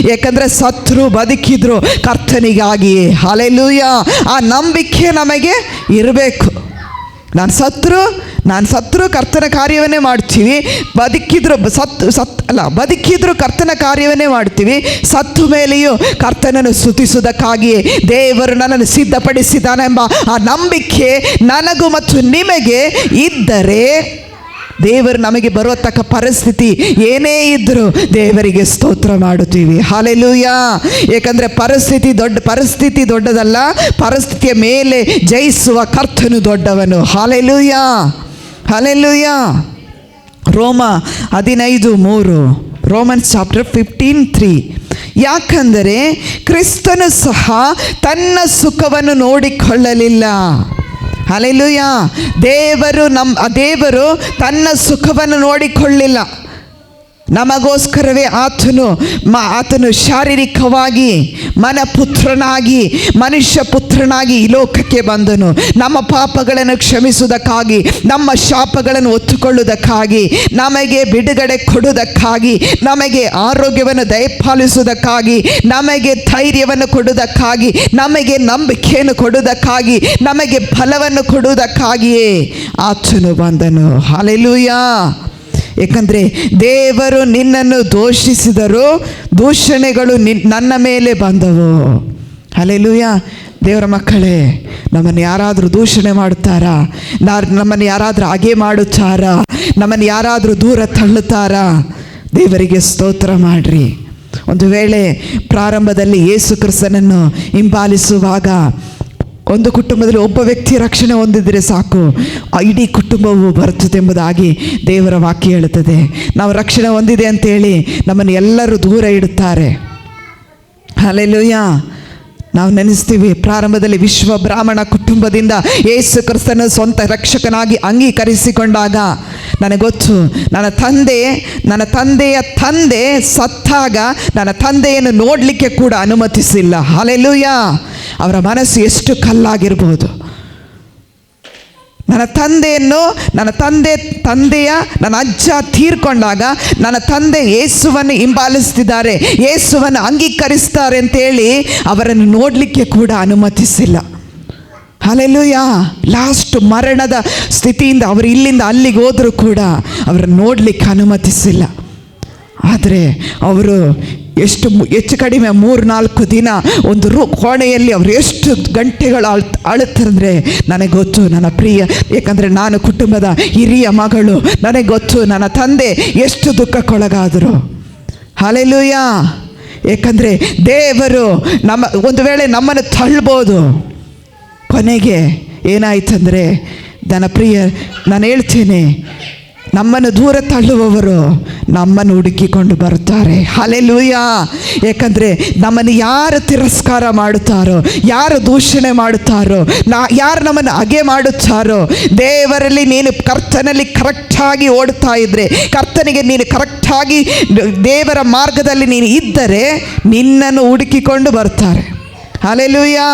ಯಾಕಂದರೆ ಸತ್ರು ಬದುಕಿದ್ರು ಕರ್ತನಿಗಾಗಿಯೇ. ಹಲ್ಲೆಲೂಯಾ. ಆ ನಂಬಿಕೆ ನಮಗೆ ಇರಬೇಕು. ನಾನು ಸತ್ರು ಕರ್ತನ ಕಾರ್ಯವನ್ನೇ ಮಾಡ್ತೀವಿ, ಬದುಕಿದ್ರು ಕರ್ತನ ಕಾರ್ಯವನ್ನೇ ಮಾಡ್ತೀವಿ. ಸತ್ತು ಮೇಲೆಯೂ ಕರ್ತನನ್ನು ಸ್ತುತಿಸುವುದಕ್ಕಾಗಿಯೇ ದೇವರು ನನ್ನನ್ನು ಸಿದ್ಧಪಡಿಸಿದ್ದಾನೆಂಬ ಆ ನಂಬಿಕೆ ನನಗೂ ಮತ್ತು ನಿಮಗೆ ಇದ್ದರೆ ದೇವರು ನಮಗೆ ಬರುವತಕ್ಕ ಪರಿಸ್ಥಿತಿ ಏನೇ ಇದ್ದರೂ ದೇವರಿಗೆ ಸ್ತೋತ್ರ ಮಾಡುತ್ತೀವಿ. ಹಲ್ಲೆಲೂಯಾ. ಏಕೆಂದರೆ ಪರಿಸ್ಥಿತಿ ದೊಡ್ಡದಲ್ಲ, ಪರಿಸ್ಥಿತಿಯ ಮೇಲೆ ಜಯಿಸುವ ಕರ್ತನು ದೊಡ್ಡವನು. ಹಲ್ಲೆಲೂಯಾ. ಹಲ್ಲೆಲೂಯಾ. ರೋಮ 15:3, ರೋಮನ್ಸ್ ಚಾಪ್ಟರ್ 15:3. ಯಾಕಂದರೆ ಕ್ರಿಸ್ತನು ಸಹ ತನ್ನ ಸುಖವನ್ನು ನೋಡಿಕೊಳ್ಳಲಿಲ್ಲ. ಹಲ್ಲೆಲೂಯಾ. ದೇವರು ತನ್ನ ಸುಖವನ್ನು ನೋಡಿಕೊಳ್ಳಿಲ್ಲ. ನಮಗೋಸ್ಕರವೇ ಆತನು ಶಾರೀರಿಕವಾಗಿ ಮನುಷ್ಯ ಪುತ್ರನಾಗಿ ಈ ಲೋಕಕ್ಕೆ ಬಂದನು. ನಮ್ಮ ಪಾಪಗಳನ್ನು ಕ್ಷಮಿಸುವುದಕ್ಕಾಗಿ, ನಮ್ಮ ಶಾಪಗಳನ್ನು ಹೊತ್ತುಕೊಳ್ಳುವುದಕ್ಕಾಗಿ, ನಮಗೆ ಬಿಡುಗಡೆ ಕೊಡುವುದಕ್ಕಾಗಿ, ನಮಗೆ ಆರೋಗ್ಯವನ್ನು ದಯಪಾಲಿಸುವುದಕ್ಕಾಗಿ, ನಮಗೆ ಧೈರ್ಯವನ್ನು ಕೊಡುವುದಕ್ಕಾಗಿ, ನಮಗೆ ನಂಬಿಕೆಯನ್ನು ಕೊಡುವುದಕ್ಕಾಗಿ, ನಮಗೆ ಫಲವನ್ನು ಕೊಡುವುದಕ್ಕಾಗಿಯೇ ಆತನು ಬಂದನು. ಹಲ್ಲೆಲೂಯಾ. ಏಕೆಂದರೆ ದೇವರು ನಿನ್ನನ್ನು ದೂಷಿಸಿದರು, ದೂಷಣೆಗಳು ನನ್ನ ಮೇಲೆ ಬಂದವು. ಹಲ್ಲೆಲೂಯಾ. ದೇವರ ಮಕ್ಕಳೇ, ನಮ್ಮನ್ನು ಯಾರಾದರೂ ದೂಷಣೆ ಮಾಡುತ್ತಾರಾ? ನಮ್ಮನ್ನು ಯಾರಾದರೂ ಹಾಗೆ ಮಾಡುತ್ತಾರಾ? ನಮ್ಮನ್ನು ಯಾರಾದರೂ ದೂರ ತಳ್ಳುತ್ತಾರಾ? ದೇವರಿಗೆ ಸ್ತೋತ್ರ ಮಾಡಿರಿ. ಒಂದು ವೇಳೆ ಪ್ರಾರಂಭದಲ್ಲಿ ಯೇಸು ಕ್ರಿಸ್ತನನ್ನು ಹಿಂಬಾಲಿಸುವಾಗ ಒಂದು ಕುಟುಂಬದಲ್ಲಿ ಒಬ್ಬ ವ್ಯಕ್ತಿ ರಕ್ಷಣೆ ಹೊಂದಿದರೆ ಸಾಕು, ಇಡೀ ಕುಟುಂಬವು ಬರುತ್ತದೆಂಬುದಾಗಿ ದೇವರ ವಾಕ್ಯ ಹೇಳುತ್ತದೆ. ನಾವು ರಕ್ಷಣೆ ಹೊಂದಿದೆ ಅಂತೇಳಿ ನಮ್ಮನ್ನು ಎಲ್ಲರೂ ದೂರ ಇಡುತ್ತಾರೆ. ಹಲ್ಲೆಲೂಯಾ. ನಾವು ನೆನೆಸ್ತೀವಿ, ಪ್ರಾರಂಭದಲ್ಲಿ ವಿಶ್ವ ಬ್ರಾಹ್ಮಣ ಕುಟುಂಬದಿಂದ ಯೇಸು ಕ್ರಿಸ್ತನ ಸ್ವಂತ ರಕ್ಷಕನಾಗಿ ಅಂಗೀಕರಿಸಿಕೊಂಡಾಗ ನನಗೆ ಗೊತ್ತು, ನನ್ನ ತಂದೆಯ ತಂದೆ ಸತ್ತಾಗ ನನ್ನ ತಂದೆಯನ್ನು ನೋಡಲಿಕ್ಕೆ ಕೂಡ ಅನುಮತಿಸಿಲ್ಲ. ಹಲ್ಲೆಲೂಯಾ. ಅವರ ಮನಸ್ಸು ಎಷ್ಟು ಕಲ್ಲಾಗಿರ್ಬೋದು. ನನ್ನ ಅಜ್ಜ ತೀರ್ಕೊಂಡಾಗ ನನ್ನ ತಂದೆ ಯೇಸುವನ್ನು ಹಿಂಬಾಲಿಸ್ತಿದ್ದಾರೆ, ಯೇಸುವನ್ನು ಅಂಗೀಕರಿಸ್ತಾರೆ ಅಂತೇಳಿ ಅವರನ್ನು ನೋಡಲಿಕ್ಕೆ ಕೂಡ ಅನುಮತಿಸಿಲ್ಲ. ಹಲ್ಲೆಲೂಯಾ. ಲಾಸ್ಟ್ ಮರಣದ ಸ್ಥಿತಿಯಿಂದ ಅವರು ಇಲ್ಲಿಂದ ಅಲ್ಲಿಗೆ ಹೋದರೂ ಕೂಡ ಅವರನ್ನು ನೋಡಲಿಕ್ಕೆ ಅನುಮತಿಸಿಲ್ಲ. ಆದರೆ ಅವರು ಹೆಚ್ಚು ಕಡಿಮೆ 3-4 ದಿನ ಒಂದು ಕೋಣೆಯಲ್ಲಿ ಅವರು ಎಷ್ಟು ಗಂಟೆಗಳು ಅಳುತ್ತಂದರೆ ನನಗೆ ಗೊತ್ತು, ನನ್ನ ಪ್ರಿಯ. ಏಕೆಂದರೆ ನಾನು ಕುಟುಂಬದ ಹಿರಿಯ ಮಗಳು. ನನಗೆ ಗೊತ್ತು ನನ್ನ ತಂದೆ ಎಷ್ಟು ದುಃಖಕ್ಕೊಳಗಾದರು. ಹಲ್ಲೆಲೂಯಾ. ಏಕೆಂದರೆ ದೇವರು ಒಂದು ವೇಳೆ ನಮ್ಮನ್ನು ತಳ್ಬೋದು. ಕೊನೆಗೆ ಏನಾಯ್ತಂದರೆ ನನ್ನ ಪ್ರಿಯ, ನಾನು ಹೇಳ್ತೇನೆ, ನಮ್ಮನ್ನು ದೂರ ತಳ್ಳುವವರು ನಮ್ಮನ್ನು ಹುಡುಕಿಕೊಂಡು ಬರ್ತಾರೆ. ಹಲ್ಲೆಲೂಯಾ. ಏಕೆಂದರೆ ನಮ್ಮನ್ನು ಯಾರು ತಿರಸ್ಕಾರ ಮಾಡುತ್ತಾರೋ, ಯಾರು ದೂಷಣೆ ಮಾಡುತ್ತಾರೋ, ಯಾರು ನಮ್ಮನ್ನು ಹಾಗೆ ಮಾಡುತ್ತಾರೋ, ದೇವರಲ್ಲಿ ನೀನು ಕರ್ತನಲ್ಲಿ ಕರೆಕ್ಟಾಗಿ ಓಡ್ತಾ ಇದ್ದರೆ, ಕರ್ತನಿಗೆ ನೀನು ಕರೆಕ್ಟಾಗಿ ದೇವರ ಮಾರ್ಗದಲ್ಲಿ ನೀನು ಇದ್ದರೆ ನಿನ್ನನ್ನು ಹುಡುಕಿಕೊಂಡು ಬರ್ತಾರೆ. ಹಲ್ಲೆಲೂಯಾ.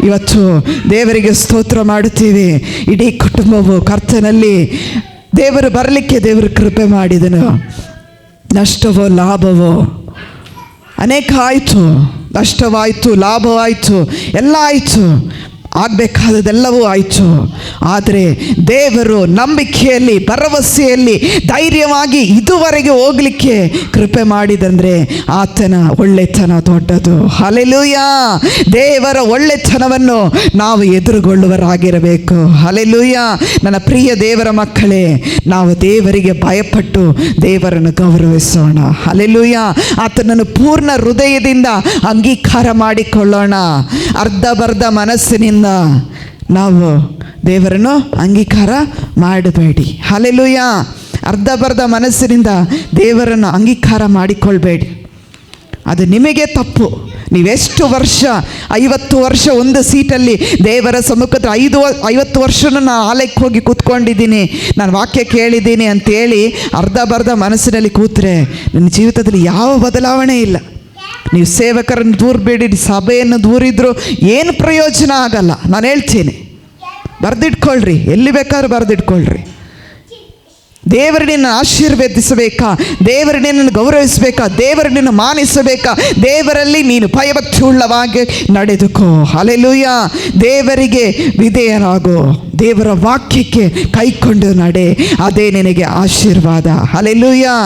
ಇವತ್ತು ದೇವರಿಗೆ ಸ್ತೋತ್ರ ಮಾಡುತ್ತೀವಿ. ಇಡೀ ಕುಟುಂಬವು ಕರ್ತನಲ್ಲಿ ದೇವರು ಬರಲಿಕ್ಕೆ ದೇವರು ಕೃಪೆ ಮಾಡಿದನು. ನಷ್ಟವೋ ಲಾಭವೋ ಅನೇಕ ಆಯಿತು, ನಷ್ಟವಾಯಿತು, ಲಾಭವಾಯಿತು, ಎಲ್ಲ ಆಯಿತು. ಆಗಬೇಕಾದದೆಲ್ಲವೂ ಆಯಿತು. ಆದರೆ ದೇವರು ನಂಬಿಕೆಯಲ್ಲಿ, ಭರವಸೆಯಲ್ಲಿ ಧೈರ್ಯವಾಗಿ ಇದುವರೆಗೆ ಹೋಗಲಿಕ್ಕೆ ಕೃಪೆ ಮಾಡಿದಂದರೆ ಆತನ ಒಳ್ಳೆತನ ದೊಡ್ಡದು. ಹಲ್ಲೆಲೂಯಾ. ದೇವರ ಒಳ್ಳೆತನವನ್ನು ನಾವು ಎದುರುಗೊಳ್ಳುವರಾಗಿರಬೇಕು. ಹಲ್ಲೆಲೂಯಾ. ನನ್ನ ಪ್ರಿಯ ದೇವರ ಮಕ್ಕಳೇ, ನಾವು ದೇವರಿಗೆ ಭಯಪಟ್ಟು ದೇವರನ್ನು ಗೌರವಿಸೋಣ. ಹಲ್ಲೆಲೂಯಾ. ಆತನನ್ನು ಪೂರ್ಣ ಹೃದಯದಿಂದ ಅಂಗೀಕಾರ ಮಾಡಿಕೊಳ್ಳೋಣ. ಅರ್ಧಬರ್ಧ ಮನಸ್ಸಿನಿಂದ ನಾವು ದೇವರನ್ನು ಅಂಗೀಕಾರ ಮಾಡಬೇಡಿ. ಹಲ್ಲೆಲೂಯಾ. ಅರ್ಧಬರ್ಧ ಮನಸ್ಸಿನಿಂದ ದೇವರನ್ನು ಅಂಗೀಕಾರ ಮಾಡಿಕೊಳ್ಬೇಡಿ. ಅದು ನಿಮಗೆ ತಪ್ಪು. ನೀವೆಷ್ಟು ವರ್ಷ, 50 ವರ್ಷ ಒಂದು ಸೀಟಲ್ಲಿ ದೇವರ ಸಮ್ಮುಖದ 50 ವರ್ಷನೂ ನಾನು ಆಲಯಕ್ಕೆ ಹೋಗಿ ಕೂತ್ಕೊಂಡಿದ್ದೀನಿ, ನಾನು ವಾಕ್ಯ ಕೇಳಿದ್ದೀನಿ ಅಂತೇಳಿ ಅರ್ಧಬರ್ಧ ಮನಸ್ಸಿನಲ್ಲಿ ಕೂತ್ರೆ ನನ್ನ ಜೀವಿತದಲ್ಲಿ ಯಾವ ಬದಲಾವಣೆ ಇಲ್ಲ. ನೀವು ಸೇವಕರನ್ನು ದೂರಬೇಡಿ, ಸಭೆಯನ್ನು ದೂರಿದ್ರು ಏನು ಪ್ರಯೋಜನ ಆಗಲ್ಲ. ನಾನು ಹೇಳ್ತೀನಿ, ಬರೆದಿಟ್ಕೊಳ್ರಿ, ಎಲ್ಲಿ ಬೇಕಾದ್ರೂ ಬರೆದಿಟ್ಕೊಳ್ರಿ. ದೇವರನ್ನು ಆಶೀರ್ವದಿಸಬೇಕಾ, ದೇವರನ್ನು ಗೌರವಿಸಬೇಕಾ, ದೇವರನ್ನು ಮಾನಿಸಬೇಕಾ, ದೇವರಲ್ಲಿ ನೀನು ಭಯಭಕ್ತಿ ಉಳ್ಳವಾಗಿ ನಡೆದುಕೋ. ಹಲ್ಲೆಲೂಯಾ. ದೇವರಿಗೆ ವಿಧೇಯರಾಗೋ, ದೇವರ ವಾಕ್ಯಕ್ಕೆ ಕೈಕೊಂಡು ನಡೆ, ಅದೇ ನಿನಗೆ ಆಶೀರ್ವಾದ. ಹಲ್ಲೆಲೂಯಾ.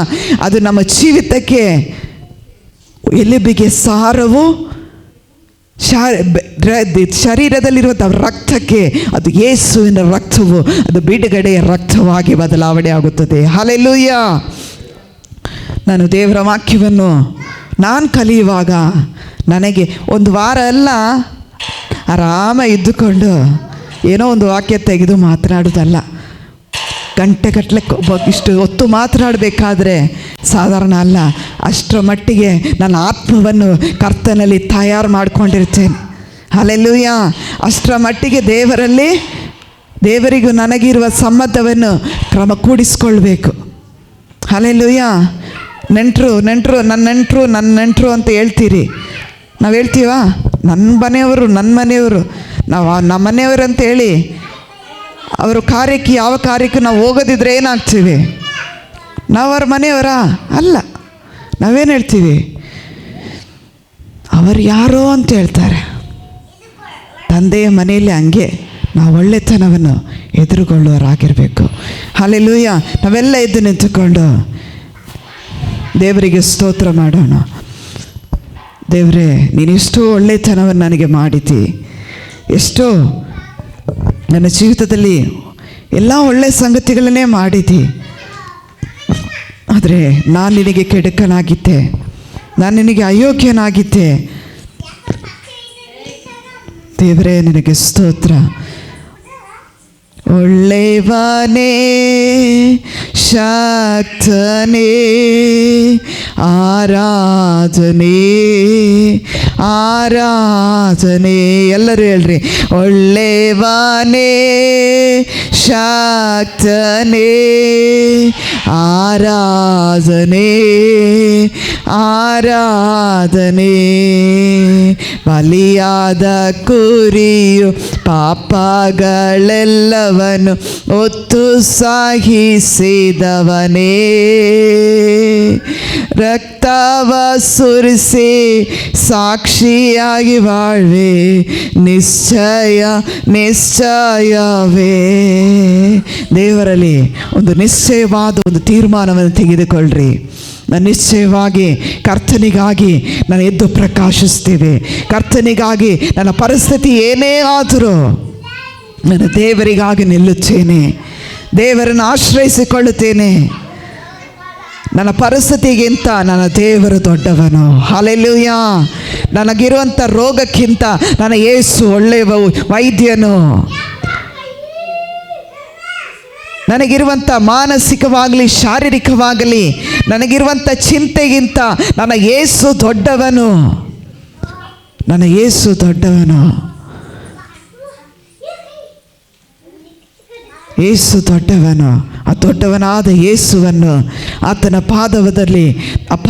ಅದು ನಮ್ಮ ಜೀವಿತಕ್ಕೆ ಎಲುಬಿಗೆ ಸಾರವು, ಶರೀರದಲ್ಲಿರುವಂಥ ರಕ್ತಕ್ಕೆ ಅದು ಯೇಸುವಿನ ರಕ್ತವು, ಅದು ಬಿಡುಗಡೆಯ ರಕ್ತವಾಗಿ ಬದಲಾವಣೆ ಆಗುತ್ತದೆ. ಹಲ್ಲೆಲೂಯಾ. ನಾನು ದೇವರ ವಾಕ್ಯವನ್ನು ನಾನು ಕಲಿಯುವಾಗ ನನಗೆ ಒಂದು ವಾರ ಎಲ್ಲ ಆರಾಮ ಇದ್ದುಕೊಂಡು ಏನೋ ಒಂದು ವಾಕ್ಯ ತೆಗೆದು ಮಾತನಾಡೋದಲ್ಲ. ಗಂಟೆಗಟ್ಟಲೆ ಇಷ್ಟು ಹೊತ್ತು ಮಾತನಾಡಬೇಕಾದ್ರೆ ಸಾಧಾರಣ ಅಲ್ಲ. ಅಷ್ಟರ ಮಟ್ಟಿಗೆ ನನ್ನ ಆತ್ಮವನ್ನು ಕರ್ತನಲ್ಲಿ ತಯಾರು ಮಾಡಿಕೊಂಡಿರ್ತೇನೆ. ಹಲ್ಲೆಲೂಯಾ. ಅಷ್ಟರ ಮಟ್ಟಿಗೆ ದೇವರಿಗೂ ನನಗಿರುವ ಸಂಬಂಧವನ್ನು ಕ್ರಮಕೂಡಿಸ್ಕೊಳ್ಬೇಕು. ಹಲ್ಲೆಲೂಯಾ. ನನ್ನ ನೆಂಟರು ಅಂತ ಹೇಳ್ತೀರಿ. ನಾವು ಹೇಳ್ತೀವಾ? ನನ್ನ ಮನೆಯವರು ನಾವು ನಮ್ಮ ಮನೆಯವರು ಅಂತೇಳಿ ಅವರು ಕಾರ್ಯಕ್ಕೆ, ಯಾವ ಕಾರ್ಯಕ್ಕೆ ನಾವು ಹೋಗೋದಿದ್ರೆ ಏನಾಗ್ತೀವಿ? ನಾವು ಅವ್ರ ಮನೆಯವರಾ? ಅಲ್ಲ. ನಾವೇನು ಹೇಳ್ತೀವಿ? ಅವರು ಯಾರೋ ಅಂತ ಹೇಳ್ತಾರೆ. ತಂದೆಯ ಮನೆಯಲ್ಲಿ ಹಂಗೆ ನಾವು ಒಳ್ಳೆತನವನ್ನು ಎದುರುಗೊಳ್ಳುವರಾಗಿರಬೇಕು. ಹಲ್ಲೆಲೂಯಾ. ನಾವೆಲ್ಲ ಎದ್ದು ನಿಂತುಕೊಂಡು ದೇವರಿಗೆ ಸ್ತೋತ್ರ ಮಾಡೋಣ. ದೇವರೇ, ನೀನೆಷ್ಟೋ ಒಳ್ಳೆತನವನ್ನು ನನಗೆ ಮಾಡಿದ್ದಿ, ಎಷ್ಟೋ ನನ್ನ ಜೀವಿತದಲ್ಲಿ ಎಲ್ಲ ಒಳ್ಳೆಯ ಸಂಗತಿಗಳನ್ನೇ ಮಾಡಿದ್ದಿ. ಆದರೆ ನಾನು ನಿನಗೆ ಕೆಡುಕನಾಗಿದ್ದೆ, ನಾನು ನಿನಗೆ ಅಯೋಗ್ಯನಾಗಿದ್ದೆ. ದೇವರೇ, ನಿನಗೆ ಸ್ತೋತ್ರ. ಒಳ್ಳೆಯವನೇ, ಶಕ್ತನೇ, ಆರಾಧನೆ ಆರಾಧನೆ. ಎಲ್ಲರೂ ಹೇಳ್ರಿ, ಒಳ್ಳೆಯವನೇ, ಶಕ್ತನೇ, ಆರಾಧನೆ ಆರಾಧನೆ. ಬಲಿಯಾದ ಕುರಿಯು ಪಾಪಗಳೆಲ್ಲವನ್ನು ಒತ್ತು ಸಹಿಸಿದವನೇ, ರಕ್ತವ ಸುರಿಸಿ ಸಾಕ್ಷಿಯಾಗಿ ಬಾಳ್ವೆ, ನಿಶ್ಚಯ ನಿಶ್ಚಯವೇ. ದೇವರಲ್ಲಿ ಒಂದು ನಿಶ್ಚಯವಾದ ಒಂದು ತೀರ್ಮಾನವನ್ನು ತೆಗೆದುಕೊಳ್ಳ್ರಿ. ನಾನು ನಿಶ್ಚಯವಾಗಿ ಕರ್ತನಿಗಾಗಿ ನಾನು ಎದ್ದು ಪ್ರಕಾಶಿಸ್ತೇವೆ. ಕರ್ತನಿಗಾಗಿ ನನ್ನ ಪರಿಸ್ಥಿತಿ ಏನೇ ಆದರೂ ನಾನು ದೇವರಿಗಾಗಿ ನಿಲ್ಲುತ್ತೇನೆ, ದೇವರನ್ನು ಆಶ್ರಯಿಸಿಕೊಳ್ಳುತ್ತೇನೆ. ನನ್ನ ಪರಿಸ್ಥಿತಿಗಿಂತ ನನ್ನ ದೇವರು ದೊಡ್ಡವನು. ಹಲ್ಲೆಲೂಯಾ. ನನಗಿರುವಂಥ ರೋಗಕ್ಕಿಂತ ನನ್ನ ಯೇಸು ಒಳ್ಳೆಯ ವೈದ್ಯನು. ನನಗಿರುವಂಥ ಮಾನಸಿಕವಾಗಲಿ ಶಾರೀರಿಕವಾಗಲಿ ನನಗಿರುವಂಥ ಚಿಂತೆಗಿಂತ ನನ್ನ ಯೇಸು ದೊಡ್ಡವನು. ನನ್ನ ಯೇಸು ದೊಡ್ಡವನು. ಯೇಸು ದೊಡ್ಡವನು. ಆ ದೊಡ್ಡವನಾದ ಯೇಸುವನ್ನು ಆತನ ಪಾದವದಲ್ಲಿ, ಅಪ್ಪ,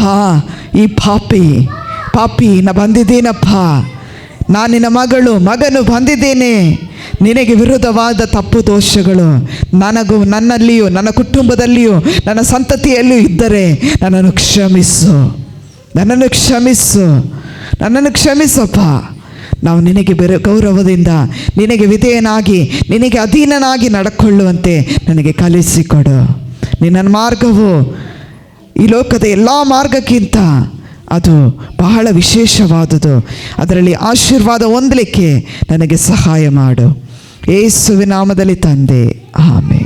ಈ ಪಾಪಿ ನಾ ಬಂದಿದ್ದೀನಪ್ಪ, ನಾನು ನಿನ್ನ ಮಗನು ಬಂದಿದ್ದೇನೆ. ನಿನಗೆ ವಿರುದ್ಧವಾದ ತಪ್ಪು ದೋಷಗಳು ನನ್ನಲ್ಲಿಯೂ ನನ್ನ ಕುಟುಂಬದಲ್ಲಿಯೂ ನನ್ನ ಸಂತತಿಯಲ್ಲಿಯೂ ಇದ್ದರೆ ನನ್ನನ್ನು ಕ್ಷಮಿಸು, ನನ್ನನ್ನು ಕ್ಷಮಿಸಪ್ಪ. ನಾವು ನಿನಗೆ ಗೌರವದಿಂದ ನಿನಗೆ ವಿಧೇಯನಾಗಿ ನಿನಗೆ ಅಧೀನನಾಗಿ ನಡ್ಕೊಳ್ಳುವಂತೆ ನನಗೆ ಕಲಿಸಿಕೊಡು. ನಿನ್ನ ಮಾರ್ಗವು ಈ ಲೋಕದ ಎಲ್ಲ ಮಾರ್ಗಕ್ಕಿಂತ ಅದು ಬಹಳ ವಿಶೇಷವಾದುದು. ಅದರಲ್ಲಿ ಆಶೀರ್ವಾದ ಹೊಂದಲಿಕ್ಕೆ ನನಗೆ ಸಹಾಯ ಮಾಡು. ಯೇಸುವಿನ ನಾಮದಲ್ಲಿ ತಂದೆ, ಆಮೆನ್.